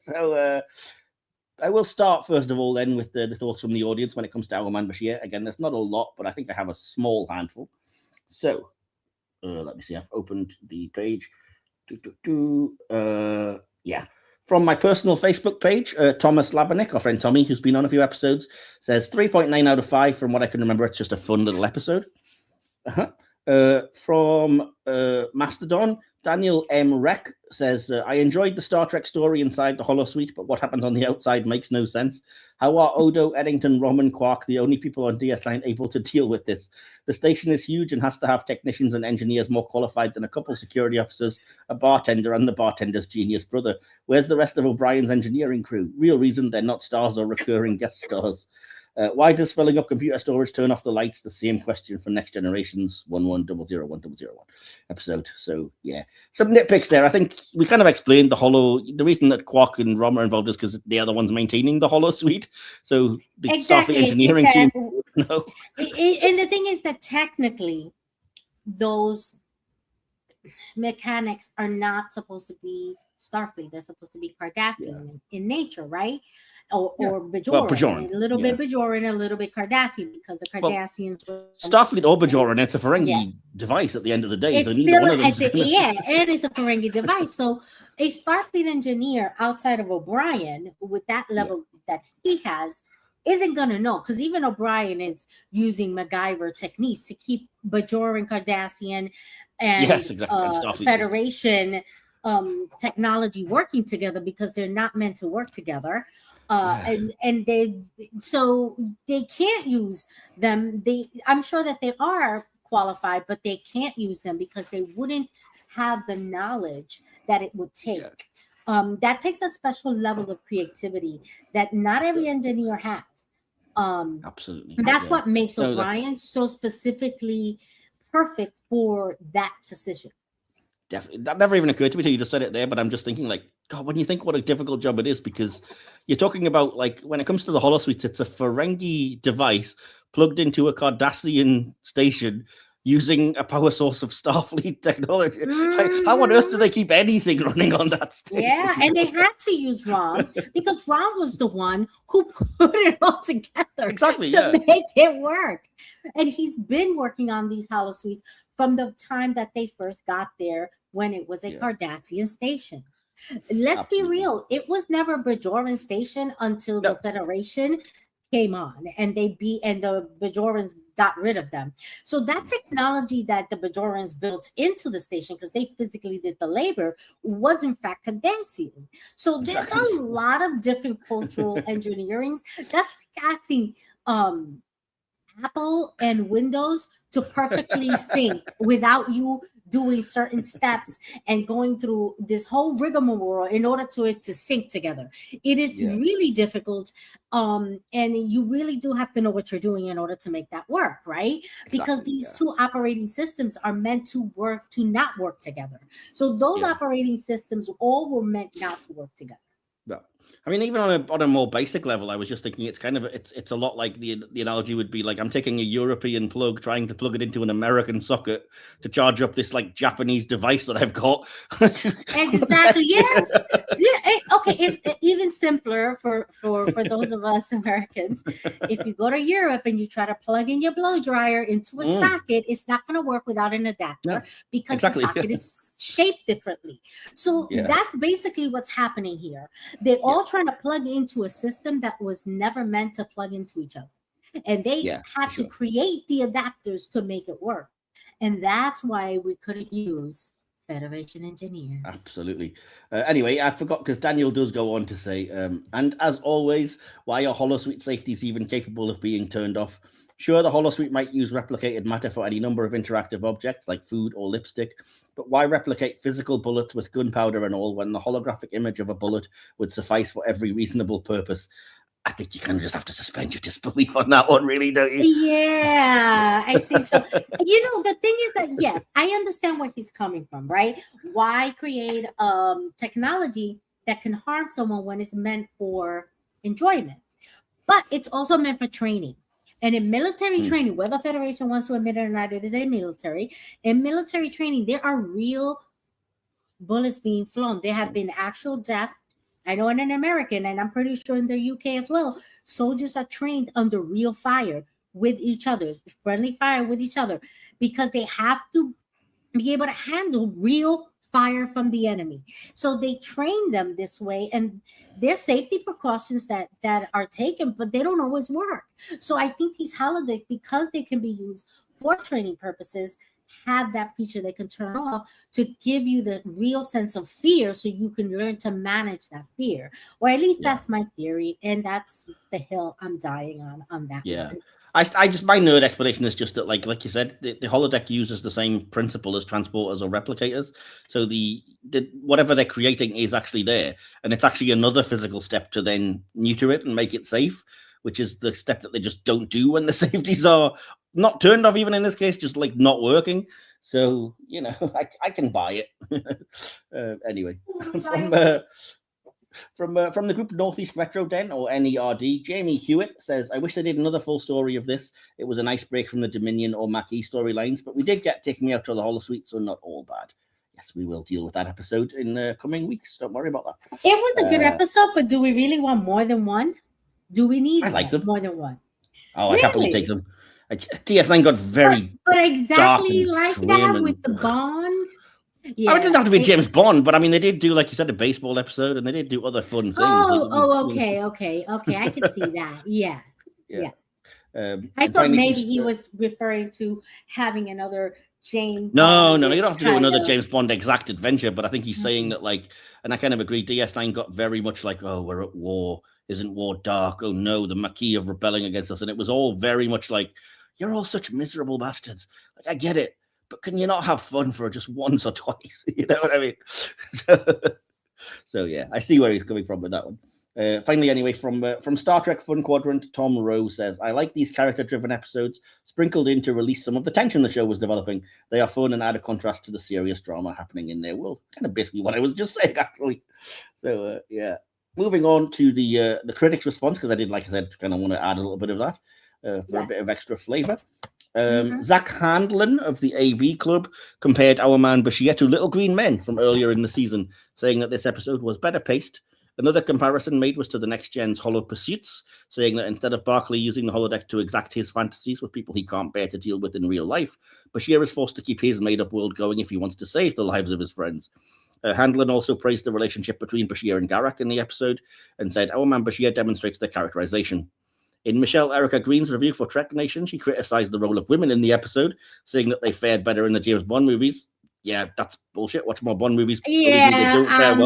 A: So, I will start, first of all, then, with the thoughts from the audience when it comes to our Man Bashir. Again, there's not a lot, but I think I have a small handful. So, let me see. I've opened the page. From my personal Facebook page, Thomas Labernick, our friend Tommy, who's been on a few episodes, says 3.9 out of 5. From what I can remember, it's just a fun little episode. From Mastodon, Daniel M. Rec says, I enjoyed the Star Trek story inside the holosuite, but what happens on the outside makes no sense. How are Odo, Eddington, Rom, and Quark the only people on DS9 able to deal with this? The station is huge and has to have technicians and engineers more qualified than a couple security officers, a bartender, and the bartender's genius brother. Where's the rest of O'Brien's engineering crew? Real reason they're not stars or recurring guest stars. Why does filling up computer storage turn off the lights? The same question for Next Generation's 11001001 episode. So yeah, some nitpicks there. I think we kind of explained the reason that Quark and Rom are involved is because they're the ones maintaining the holosuite. So the
B: Exactly.
A: Starfleet engineering team. No.
B: And the thing is that technically, those mechanics are not supposed to be Starfleet. They're supposed to be Cardassian in nature, right? Or Bajoran.
A: Well, Bajoran.
B: A little bit Bajoran, a little bit Cardassian, because the Cardassians were
A: Starfleet or Bajoran. It's a Ferengi device at the end of the day.
B: It's
A: so
B: still
A: one of
B: it is a Ferengi device. So a Starfleet engineer outside of O'Brien with that level that he has isn't gonna know, because even O'Brien is using MacGyver techniques to keep Bajoran, Cardassian, and Federation technology working together, because they're not meant to work together. And they can't use them. I'm sure that they are qualified, but they can't use them because they wouldn't have the knowledge that it would take. That takes a special level of creativity that not every engineer has.
A: Absolutely.
B: That's what makes O'Brien so specifically perfect for that position.
A: Definitely. That never even occurred to me till you just said it there, but I'm just thinking, like, God, when you think what a difficult job it is, because you're talking about, like, when it comes to the holosuites, it's a Ferengi device plugged into a Cardassian station using a power source of Starfleet technology. Like, how on earth do they keep anything running on that station?
B: Yeah, and they had to use Rom because Rom was the one who put it all together to make it work. And he's been working on these holosuites from the time that they first got there, when it was a Cardassian station. Let's be real, it was never a Bajoran station until the Federation came on, and the Bajorans got rid of them. So that technology that the Bajorans built into the station, because they physically did the labor, was in fact Cardassian. So there's a lot of different cultural engineerings. That's like asking Apple and Windows to perfectly sync without you doing certain steps and going through this whole rigmarole in order to it to sync together. It is really difficult, and you really do have to know what you're doing in order to make that work, right? Because these two operating systems are meant to not work together. So those operating systems all were meant not to work together.
A: I mean, even on a more basic level, I was just thinking it's a lot like the analogy would be like, I'm taking a European plug, trying to plug it into an American socket to charge up this like Japanese device that I've got.
B: Exactly. Yes. Okay. It's even simpler for those of us Americans. If you go to Europe and you try to plug in your blow dryer into a socket, it's not going to work without an adapter because the socket is shaped differently. So that's basically what's happening here. They're all trying to plug into a system that was never meant to plug into each other. And they had to create the adapters to make it work. And that's why we couldn't use Federation engineers.
A: Absolutely. Anyway, I forgot, because Daniel does go on to say, and as always, why are holosuite safeties even capable of being turned off? Sure, the holosuite might use replicated matter for any number of interactive objects like food or lipstick, but why replicate physical bullets with gunpowder and all when the holographic image of a bullet would suffice for every reasonable purpose? I think you kind of just have to suspend your disbelief on that one, really, don't you?
B: Yeah, I think so. The thing is that, yes, I understand where he's coming from, right? Why create technology that can harm someone when it's meant for enjoyment? But it's also meant for training. And in military training, whether Federation wants to admit it or not, it is a military. In military training, there are real bullets being flown. There have been actual death. I know in an American, and I'm pretty sure in the UK as well, soldiers are trained under real fire with each other, friendly fire with each other, because they have to be able to handle real fire from the enemy. So they train them this way, and there's safety precautions that are taken, but they don't always work. So I think these holodecks, because they can be used for training purposes, have that feature they can turn off to give you the real sense of fear, so you can learn to manage that fear. Or at least that's my theory, and that's the hill I'm dying on that one.
A: I just, my nerd explanation is just that, like you said, the holodeck uses the same principle as transporters or replicators. So the whatever they're creating is actually there, and it's actually another physical step to then neuter it and make it safe. which is the step that they just don't do when the safeties are not turned off, even in this case, just like not working. So, you know, I can buy it. Anyway, from the group Northeast Retro Den, or NERD, Jamie Hewitt says, I wish they did another full story of this. It was a nice break from the Dominion or Maquis storylines, but we did get Take Me Out to the holosuite, so not all bad. Yes, we will deal with that episode in coming weeks. Don't worry about that.
B: It was a good episode, but do we really want more than one? Do we need more than one?
A: Oh, I'd happily take them. DS9 got very
B: but exactly like that
A: and,
B: with the Bond.
A: Yeah, it doesn't have to be James Bond, but I mean, they did do, like you said, a baseball episode, and they did do other fun things.
B: Okay. I can see that. Yeah. I thought maybe he was referring to having another James.
A: No, you don't have to do another James Bond exact adventure, but I think he's saying that, like, and I kind of agree. DS9 got very much like, oh, we're at war. Isn't war dark? Oh no, the Maquis of rebelling against us, and it was all very much like, you're all such miserable bastards. Like, I get it. But can you not have fun for just once or twice? You know what I mean? So yeah, I see where he's coming from with that one. Finally, anyway, from Star Trek Fun Quadrant, Tom Rowe says, I like these character-driven episodes sprinkled in to release some of the tension the show was developing. They are fun and add a contrast to the serious drama happening in their world. Kind of basically what I was just saying, actually. So yeah. Moving on to the critics' response, because I did, like I said, kind of want to add a little bit of that for a bit of extra flavor. Zach Handlin of the AV Club compared Our Man Bashir to Little Green Men from earlier in the season, saying that this episode was better paced. Another comparison made was to the Next Gen's Holo Pursuits, saying that instead of Barclay using the holodeck to exact his fantasies with people he can't bear to deal with in real life, Bashir is forced to keep his made-up world going if he wants to save the lives of his friends. Handlin also praised the relationship between Bashir and Garak in the episode and said, Our Man Bashir demonstrates their characterization. In Michelle Erica Green's review for Trek Nation, she criticized the role of women in the episode, saying that they fared better in the James Bond movies. Yeah, that's bullshit. Watch more Bond movies.
B: Yeah, as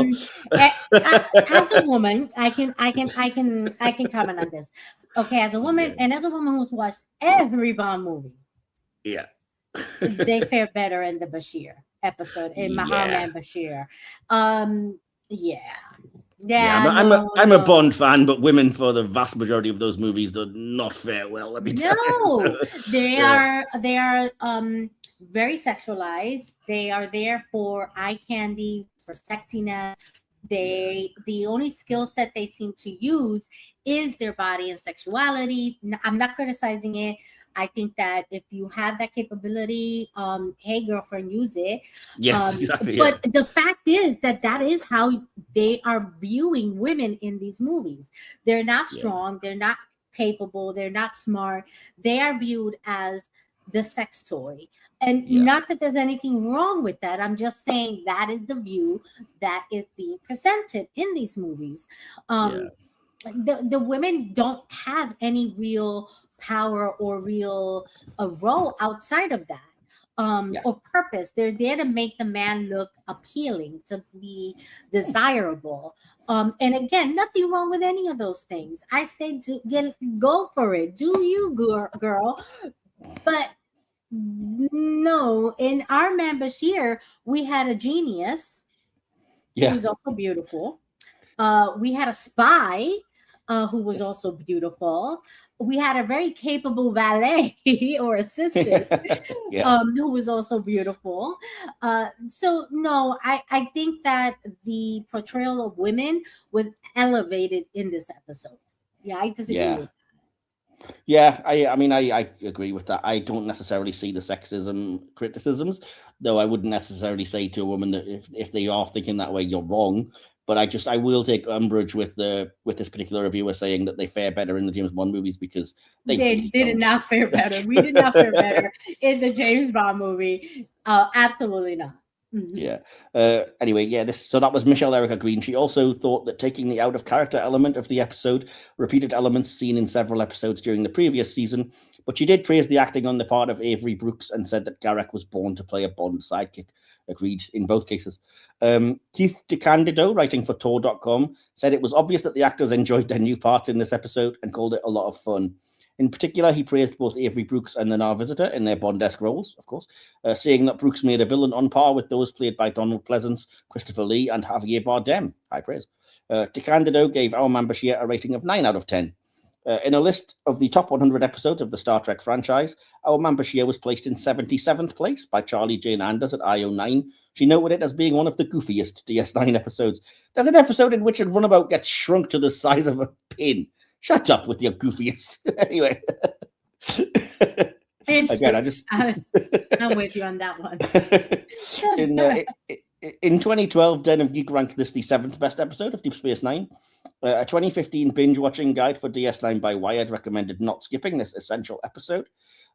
B: a woman, I can comment on this. Okay, as a woman, and as a woman who's watched every Bond movie,
A: yeah,
B: they fare better in the Bashir episode, in Man Bashir.
A: I'm a Bond fan, but women for the vast majority of those movies do not fare well. Let me tell you.
B: They are very sexualized. They are there for eye candy, for sexiness. The only skill set they seem to use is their body and sexuality. I'm not criticizing it. I think that if you have that capability, hey, girlfriend, use it.
A: Yes, exactly.
B: But the fact is that is how they are viewing women in these movies. They're not strong. They're not capable. They're not smart. They are viewed as the sex toy. And not that there's anything wrong with that. I'm just saying that is the view that is being presented in these movies. The women don't have any real power or real role outside of that or purpose. They're there to make the man look appealing, to be desirable. And again, nothing wrong with any of those things. I say go for it. Do you, girl. But no, in our Man Bashir, we had a genius who was also beautiful. We had a spy who was also beautiful. We had a very capable valet or assistant who was also beautiful. So no, I think that the portrayal of women was elevated in this episode. Yeah, I disagree with that.
A: Yeah, I mean, I agree with that. I don't necessarily see the sexism criticisms, though I wouldn't necessarily say to a woman that if they are thinking that way, you're wrong. But I will take umbrage with this particular reviewer saying that they fare better in the James Bond movies because they
B: did not fare better. We did not fare better in the James Bond movie. Absolutely not. Mm-hmm.
A: Yeah. Anyway, so that was Michelle Erica Green. She also thought that taking the out of character element of the episode, repeated elements seen in several episodes during the previous season, but she did praise the acting on the part of Avery Brooks and said that Garak was born to play a Bond sidekick. Agreed in both cases. Keith DeCandido, writing for Tor.com, said it was obvious that the actors enjoyed their new parts in this episode and called it a lot of fun. In particular, he praised both Avery Brooks and the Nar Visitor in their Bond-esque roles, of course, saying that Brooks made a villain on par with those played by Donald Pleasance, Christopher Lee, and Javier Bardem. High praise. DeCandido gave Our Man Bashir a rating of 9 out of 10. In a list of the top 100 episodes of the Star Trek franchise, our Man Bashir was placed in 77th place by Charlie Jane Anders at IO9. She noted it as being one of the goofiest DS9 episodes. There's an episode in which a runabout gets shrunk to the size of a pin. Shut up with your goofiest. Anyway. Again,
B: I'm with you on that one.
A: In 2012, Den of Geek ranked this the 7th best episode of Deep Space Nine. A 2015 binge-watching guide for DS9 by Wired recommended not skipping this essential episode.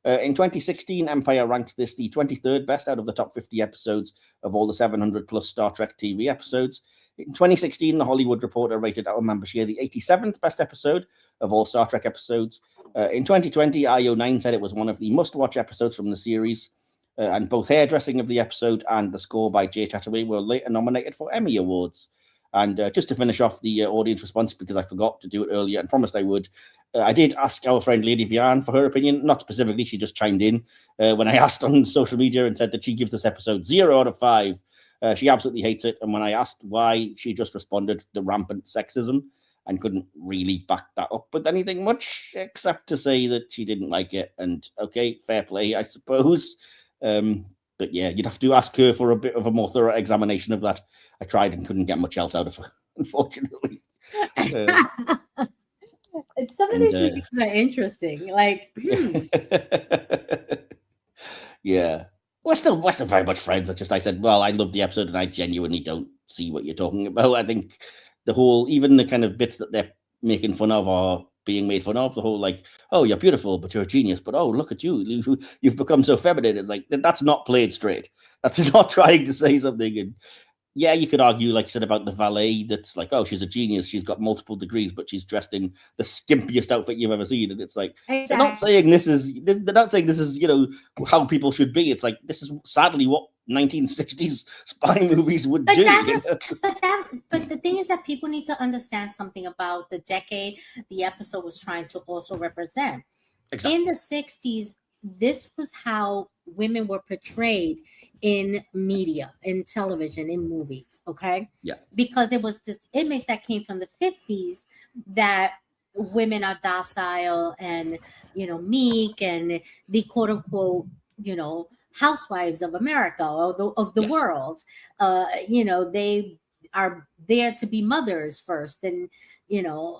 A: In 2016, Empire ranked this the 23rd best out of the top 50 episodes of all the 700-plus Star Trek TV episodes. In 2016, The Hollywood Reporter rated Our Man Bashir the 87th best episode of all Star Trek episodes. In 2020, IO9 said it was one of the must-watch episodes from the series. And both hairdressing of the episode and the score by Jay Chataway were later nominated for Emmy Awards. And just to finish off the audience response, because I forgot to do it earlier and promised I would, I did ask our friend Lady Vian for her opinion. Not specifically, she just chimed in when I asked on social media and said that she gives this episode 0 out of 5. She absolutely hates it. And when I asked why, she just responded the rampant sexism and couldn't really back that up with anything much, except to say that she didn't like it. And okay, fair play, I suppose. But yeah, you'd have to ask her for a bit of a more thorough examination of that. I tried and couldn't get much else out of her, unfortunately.
B: Some of these things are interesting. Like,
A: yeah, we're still very much friends. It's just I said, well, I love the episode, and I genuinely don't see what you're talking about. I think the whole, even the kind of bits that they're making fun of are being made fun of. The whole like, oh, you're beautiful, but you're a genius. But oh, look at you, you've become so feminine. It's like that's not played straight. That's not trying to say something. And yeah, you could argue, like you said, about the valet. That's like, oh, she's a genius. She's got multiple degrees, but she's dressed in the skimpiest outfit you've ever seen. And it's like they're not saying this is how people should be. It's like this is sadly what 1960s spy movies would do.
B: But the thing is that people need to understand something about the decade the episode was trying to also represent. Exactly. In the 60s, this was how women were portrayed in media, in television, in movies. Okay.
A: Yeah.
B: Because it was this image that came from the 50s that women are docile and, meek and the quote unquote, housewives of America or of the world. They are there to be mothers first and,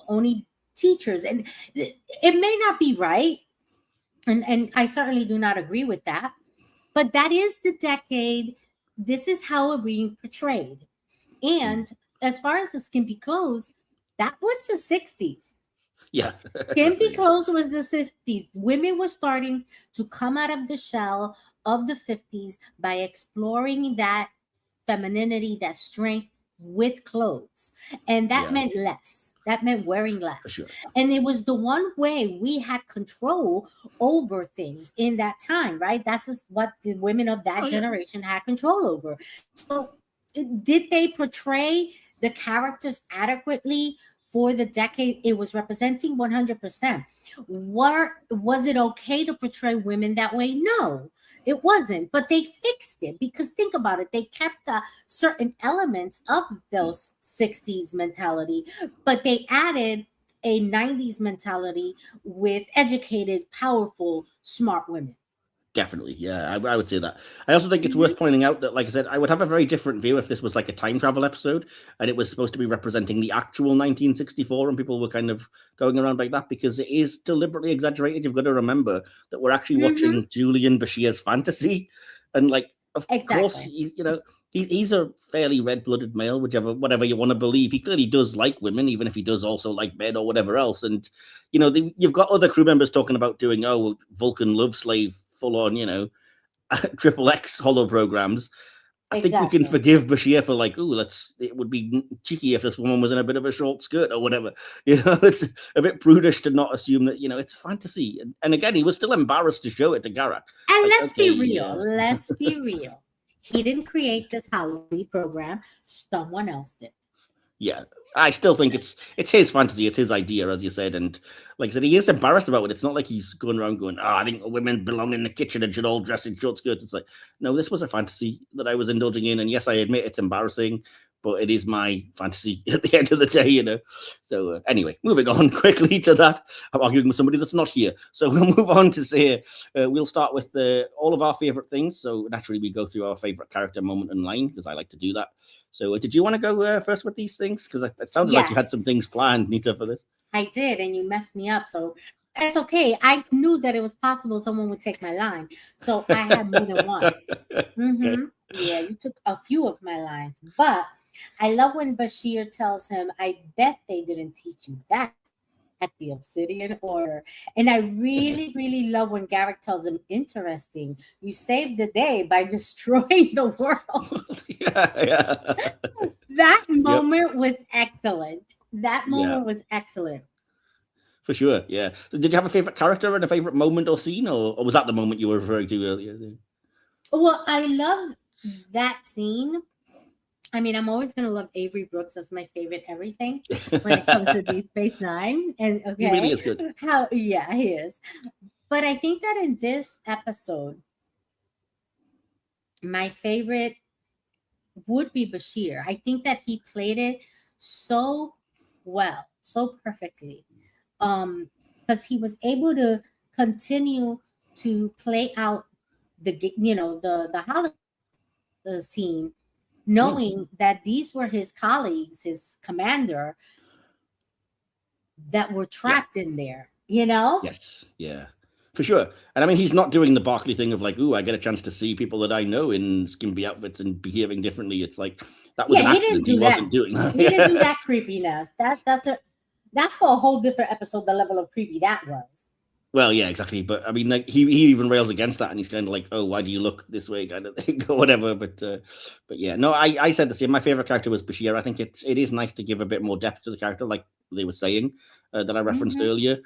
B: only teachers. And it may not be right. And I certainly do not agree with that. But that is the decade. This is how we're being portrayed. And as far as the skimpy clothes, that was the 60s.
A: Yeah.
B: Skimpy clothes was the 60s. Women were starting to come out of the shell of the 50s by exploring that femininity, that strength with clothes. And that meant less. That meant wearing less.
A: For sure.
B: And it was the one way we had control over things in that time, right? That's just what the women of that generation had control over. So did they portray the characters adequately for the decade it was representing? 100%. Was it okay to portray women that way? No, it wasn't. But they fixed it because think about it. They kept certain elements of those 60s mentality, but they added a 90s mentality with educated, powerful, smart women.
A: Definitely, yeah, I would say that. I also think it's worth pointing out that, like I said, I would have a very different view if this was like a time travel episode and it was supposed to be representing the actual 1964 and people were kind of going around like that because it is deliberately exaggerated. You've got to remember that we're actually watching Julian Bashir's fantasy, and like, of course, he's a fairly red-blooded male, whatever you want to believe. He clearly does like women, even if he does also like men or whatever else. And you've got other crew members talking about doing Vulcan love slave full on, triple X holo programs. I think we can forgive Bashir for like, it would be cheeky if this woman was in a bit of a short skirt or whatever. It's a bit prudish to not assume that, it's fantasy. And again, he was still embarrassed to show it to Garak.
B: And let's be real. He didn't create this holiday program. Someone else did.
A: Yeah, I still think it's his fantasy, it's his idea, as you said, and like I said, he is embarrassed about it. It's not like he's going around going, I think women belong in the kitchen and should all dress in short skirts. It's like, no, this was a fantasy that I was indulging in, and yes, I admit it's embarrassing, but it is my fantasy at the end of the day, So anyway, moving on quickly to that. I'm arguing with somebody that's not here. So we'll move on to say, we'll start with all of our favorite things. So naturally we go through our favorite character moment and line, because I like to do that. So did you want to go first with these things? Because it sounded like you had some things planned, Nita, for this.
B: I did, and you messed me up. So it's okay. I knew that it was possible someone would take my line. So I had more than one. Okay. Yeah, you took a few of my lines. But I love when Bashir tells him, I bet they didn't teach you that at the Obsidian Order. And I really, really love when Garrick tells him, interesting, you saved the day by destroying the world. That moment was excellent. That moment was excellent.
A: For sure, yeah. Did you have a favorite character and a favorite moment or scene, or was that the moment you were referring to earlier?
B: Well, I love that scene. I mean, I'm always going to love Avery Brooks as my favorite everything when it comes to Deep Space Nine. And okay,
A: he really is good.
B: He is. But I think that in this episode, my favorite would be Bashir. I think that he played it so well, so perfectly. Because he was able to continue to play out the holiday scene, knowing that these were his colleagues, his commander, that were trapped in there,
A: Yes, yeah, for sure. And I mean, he's not doing the Barkley thing of like, ooh, I get a chance to see people that I know in skimpy outfits and behaving differently. It's like, that was an accident. He wasn't doing that.
B: He didn't do that creepiness. That's for a whole different episode, the level of creepy that was.
A: Well, yeah, exactly. But I mean, like he even rails against that, and he's kind of like, "Oh, why do you look this way?" kind of thing, or whatever. But yeah, no, I said the same. My favorite character was Bashir. I think it is nice to give a bit more depth to the character, like they were saying that I referenced earlier,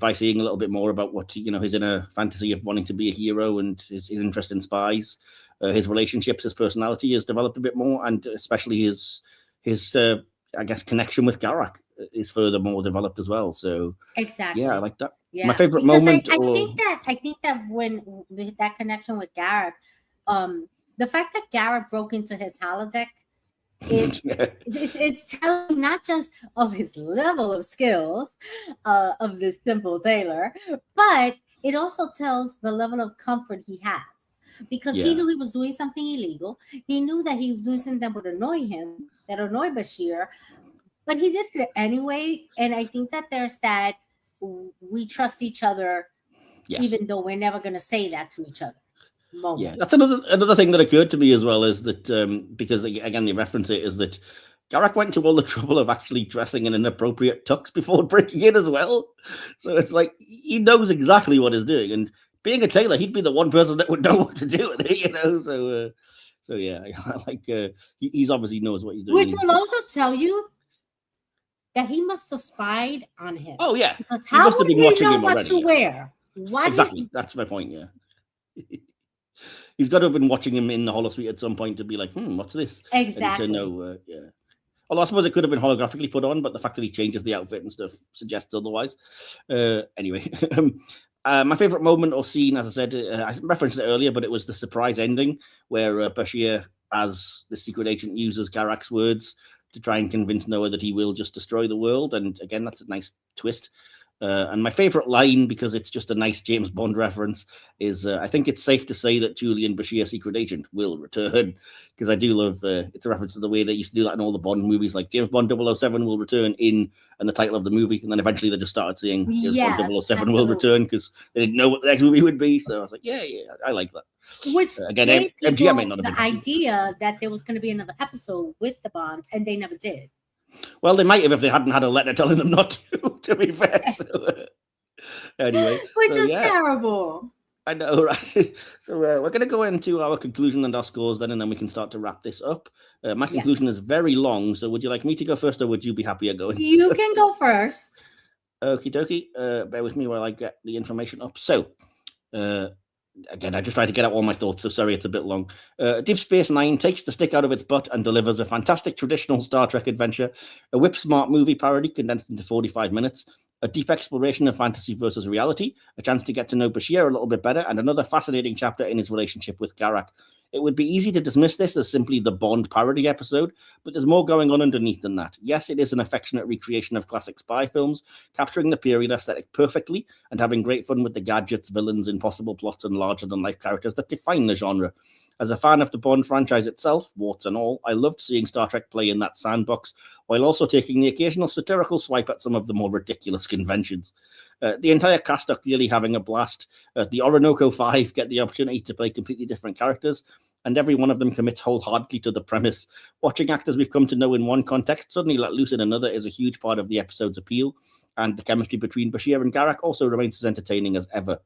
A: by seeing a little bit more about what his inner fantasy of wanting to be a hero and his interest in spies, his relationships, his personality has developed a bit more, and especially his I guess connection with Garak is further more developed as well. So
B: exactly,
A: yeah, I like that.
B: Yeah.
A: My favorite moment.
B: I think that when that connection with Garak, the fact that Garak broke into his holodeck, it's telling not just of his level of skills of this simple tailor, but it also tells the level of comfort he has. Because he knew he was doing something illegal. He knew that he was doing something that would annoy him, that annoyed Bashir, but he did it anyway. And I think that there's that we trust each other, even though we're never going to say that to each other moment.
A: Yeah, that's another thing that occurred to me as well, is that because again they reference it, is that Garak went to all the trouble of actually dressing in an appropriate tux before breaking in as well. So it's like he knows exactly what he's doing, and being a tailor, he'd be the one person that would know what to do with it, So yeah, like he's obviously knows what he's doing.
B: Which will also tell you that he must have spied on him.
A: Oh yeah,
B: because how must have been watching him already. To wear? Why
A: exactly, that's my point. Yeah, he's got to have been watching him in the holosuite at some point to be like, what's this?
B: Exactly.
A: And to know, yeah. Although I suppose it could have been holographically put on, but the fact that he changes the outfit and stuff suggests otherwise. Anyway. My favorite moment or scene, as I said, I referenced it earlier, but it was the surprise ending where Bashir, as the secret agent, uses Garak's words to try and convince Noah that he will just destroy the world. And again, that's a nice twist. And my favorite line, because it's just a nice James Bond reference, is I think it's safe to say that Julian Bashir, secret agent, will return. Because I do love it's a reference to the way they used to do that in all the Bond movies, like James Bond 007 will return and the title of the movie. And then eventually they just started saying James Bond 007 will return because they didn't know what the next movie would be. So I was like, yeah, I like that.
B: Which
A: again, MGM might not have
B: the idea that there was going to be another episode with the Bond, and they never did.
A: Well, they might have if they hadn't had a letter telling them not to be fair. So, anyway.
B: Which was terrible.
A: I know, right? So we're going to go into our conclusion and our scores then, and then we can start to wrap this up. My conclusion is very long, so would you like me to go first, or would you be happier going?
B: You can go first.
A: Okie dokie. Bear with me while I get the information up. So, again, I just tried to get out all my thoughts, so sorry it's a bit long. Deep Space Nine takes the stick out of its butt and delivers a fantastic traditional Star Trek adventure, a whip-smart movie parody condensed into 45 minutes, a deep exploration of fantasy versus reality, a chance to get to know Bashir a little bit better, and another fascinating chapter in his relationship with Garak. It would be easy to dismiss this as simply the Bond parody episode, but there's more going on underneath than that. Yes, it is an affectionate recreation of classic spy films, capturing the period aesthetic perfectly and having great fun with the gadgets, villains, impossible plots, and larger-than-life characters that define the genre. As a fan of the Bond franchise itself, warts and all, I loved seeing Star Trek play in that sandbox, while also taking the occasional satirical swipe at some of the more ridiculous conventions. The entire cast are clearly having a blast. The Orinoco Five get the opportunity to play completely different characters, and every one of them commits wholeheartedly to the premise. Watching actors we've come to know in one context suddenly let loose in another is a huge part of the episode's appeal, and the chemistry between Bashir and Garak also remains as entertaining as ever.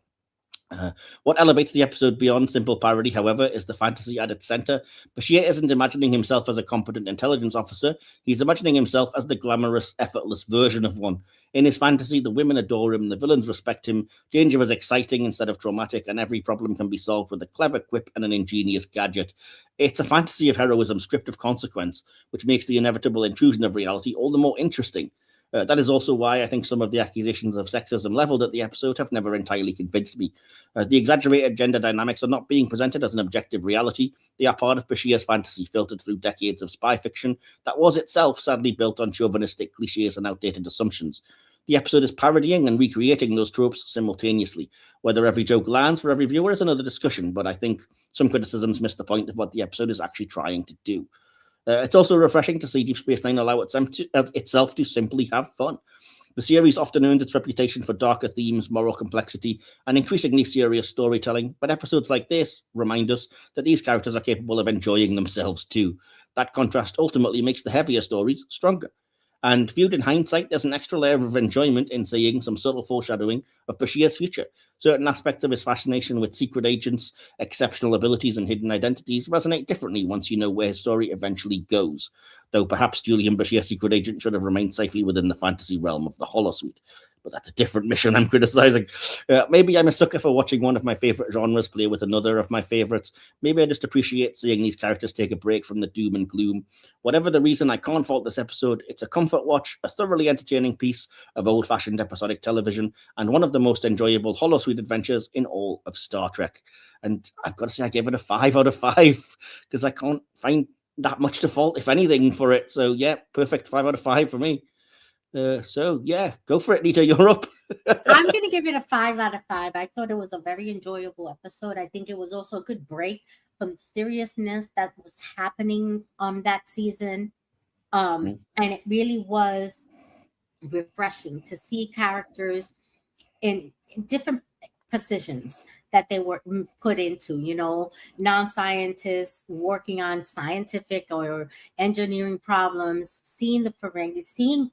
A: What elevates the episode beyond simple parody, however, is the fantasy at its center. Bashir isn't imagining himself as a competent intelligence officer. He's imagining himself as the glamorous, effortless version of one. In his fantasy, the women adore him, the villains respect him, danger is exciting instead of traumatic, and every problem can be solved with a clever quip and an ingenious gadget. It's a fantasy of heroism stripped of consequence, which makes the inevitable intrusion of reality all the more interesting. That is also why I think some of the accusations of sexism leveled at the episode have never entirely convinced me. The exaggerated gender dynamics are not being presented as an objective reality. They are part of Bashir's fantasy, filtered through decades of spy fiction that was itself sadly built on chauvinistic cliches and outdated assumptions. The episode is parodying and recreating those tropes simultaneously. Whether every joke lands for every viewer is another discussion, but I think some criticisms miss the point of what the episode is actually trying to do. It's also refreshing to see Deep Space Nine allow itself to simply have fun. The series often earns its reputation for darker themes, moral complexity, and increasingly serious storytelling, but episodes like this remind us that these characters are capable of enjoying themselves too. That contrast ultimately makes the heavier stories stronger. And viewed in hindsight, there's an extra layer of enjoyment in seeing some subtle foreshadowing of Bashir's future. Certain aspects of his fascination with secret agents, exceptional abilities, and hidden identities resonate differently once you know where his story eventually goes. Though perhaps Julian Bashir, secret agent, should have remained safely within the fantasy realm of the holosuite. But that's a different mission I'm criticizing. Maybe I'm a sucker for watching one of my favorite genres play with another of my favorites. Maybe I just appreciate seeing these characters take a break from the doom and gloom. Whatever the reason, I can't fault this episode. It's a comfort watch, a thoroughly entertaining piece of old-fashioned episodic television, and one of the most enjoyable holosuite adventures in all of Star Trek. And I've got to say, I gave it a 5 out of 5 because I can't find that much to fault, if anything, for it. So yeah, perfect 5 out of 5 for me. So yeah, go for it, Nita. You're up.
B: I'm going to give it a 5 out of 5. I thought it was a very enjoyable episode. I think it was also a good break from the seriousness that was happening that season. And it really was refreshing to see characters in different positions that they were put into, non-scientists working on scientific or engineering problems, seeing the forensics, seeing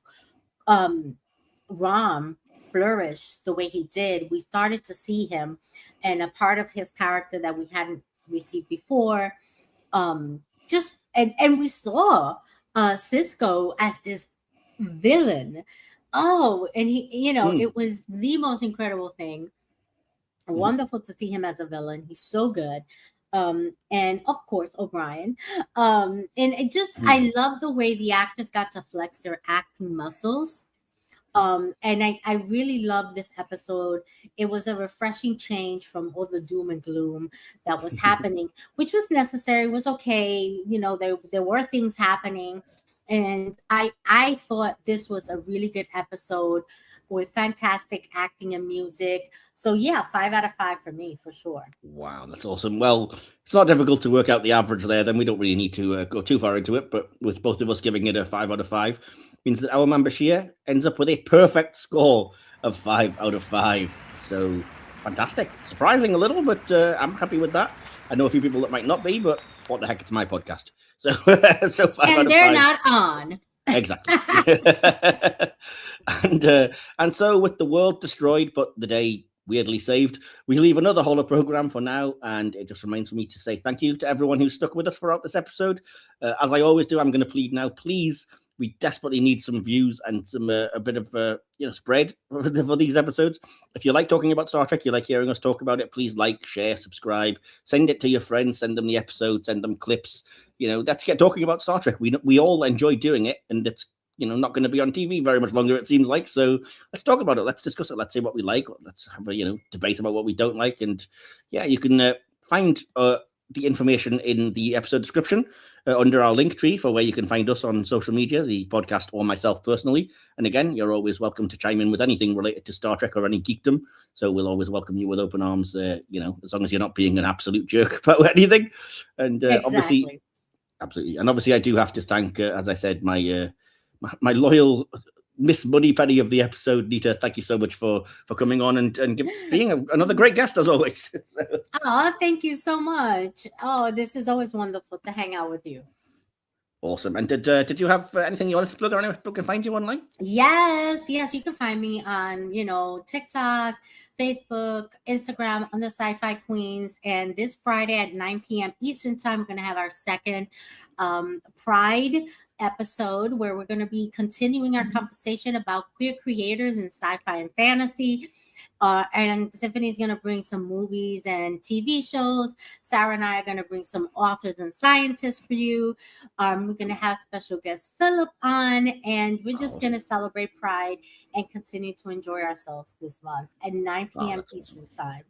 B: Rom flourish the way he did. We started to see him and a part of his character that we hadn't received before. And we saw Cisco as this villain. Oh, and he, it was the most incredible thing. Wonderful to see him as a villain. He's so good. And of course O'Brien. And it just I love the way the actors got to flex their acting muscles. And I really love this episode. It was a refreshing change from all the doom and gloom that was happening, which was necessary, was okay. There were things happening. And I thought this was a really good episode with fantastic acting and music. So yeah, 5 out of 5 for me, for sure.
A: Wow, that's awesome. Well, it's not difficult to work out the average there. Then we don't really need to go too far into it. But with both of us giving it a 5 out of 5, means that our Man Bashir ends up with a perfect score of 5 out of 5. So fantastic. Surprising a little, but I'm happy with that. I know a few people that might not be, but what the heck, it's my podcast. So 5 out of 5.
B: And they're not on.
A: Exactly. And so with the world destroyed, but the day weirdly saved, we leave another holo program for now, and it just remains for me to say thank you to everyone who stuck with us throughout this episode. As I always do, I'm going to plead now, please, we desperately need some views and some a bit of spread for these episodes. If you like talking about Star Trek, you like hearing us talk about it, please like, share, subscribe, send it to your friends, send them the episode, send them clips. Let's get talking about Star Trek. We all enjoy doing it, and it's not going to be on TV very much longer, it seems like. So let's talk about it. Let's discuss it. Let's say what we like. Let's have a debate about what we don't like. And yeah, you can find the information in the episode description under our link tree for where you can find us on social media, the podcast or myself personally. And again, you're always welcome to chime in with anything related to Star Trek or any geekdom. So we'll always welcome you with open arms, as long as you're not being an absolute jerk about anything. And
B: Exactly.
A: Absolutely. And obviously, I do have to thank, as I said, my loyal Miss Moneypenny of the episode, Nita. Thank you so much for coming on and being another great guest, as always.
B: Oh, thank you so much. Oh, this is always wonderful to hang out with you.
A: Awesome. And did you have anything you wanted to plug or anywhere people can find you online?
B: Yes, you can find me on, TikTok, Facebook, Instagram under Sci-Fi Queens. And this Friday at 9 p.m. Eastern Time, we're going to have our second Pride episode where we're going to be continuing our conversation about queer creators in sci-fi and fantasy. And Tiffany's going to bring some movies and TV shows. Sarah and I are going to bring some authors and scientists for you. We're going to have special guest Philip on, and we're just going to celebrate Pride and continue to enjoy ourselves this month at 9 p.m. Eastern Time.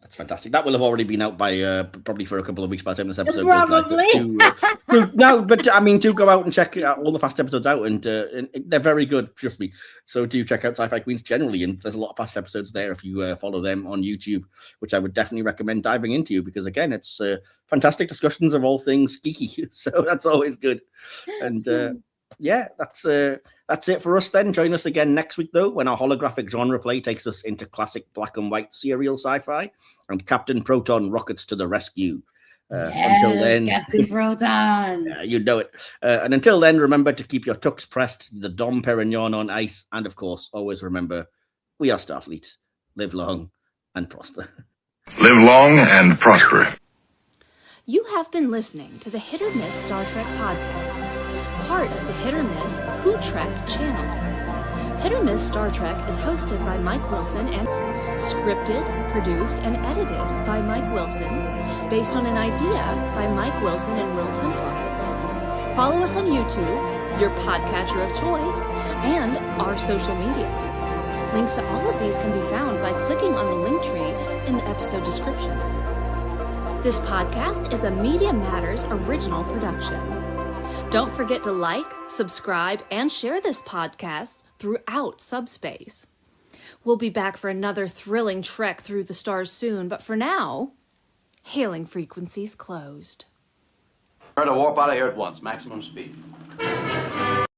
A: That's fantastic. That will have already been out by probably for a couple of weeks by the time this episode
B: Probably.
A: goes live. No, but I mean, do go out and check all the past episodes out, and they're very good, trust me. So do check out Sci-Fi Queens generally, and there's a lot of past episodes there if you follow them on YouTube, which I would definitely recommend diving into because, again, it's fantastic discussions of all things geeky. So that's always good. And that's it for us then. Join us again next week, though, when our holographic genre play takes us into classic black and white serial sci-fi and Captain Proton rockets to the rescue. Until then,
B: Captain Proton.
A: You know it. And until then, remember to keep your tux pressed to the Dom Perignon on ice. And of course, always remember, we are Starfleet. Live long and prosper.
F: Live long and prosper.
G: You have been listening to the Hit or Miss Star Trek podcast, part of the Hit or Miss Who Trek channel. Hit or Miss Star Trek is hosted by Mike Wilson and scripted, produced, and edited by Mike Wilson, based on an idea by Mike Wilson and Will Templar. Follow us on YouTube, your podcatcher of choice, and our social media. Links to all of these can be found by clicking on the link tree in the episode descriptions. This podcast is a Media Matters original production. Don't forget to like, subscribe, and share this podcast throughout subspace. We'll be back for another thrilling trek through the stars soon, but for now, hailing frequencies closed.
D: Try to warp out of here at once, maximum speed.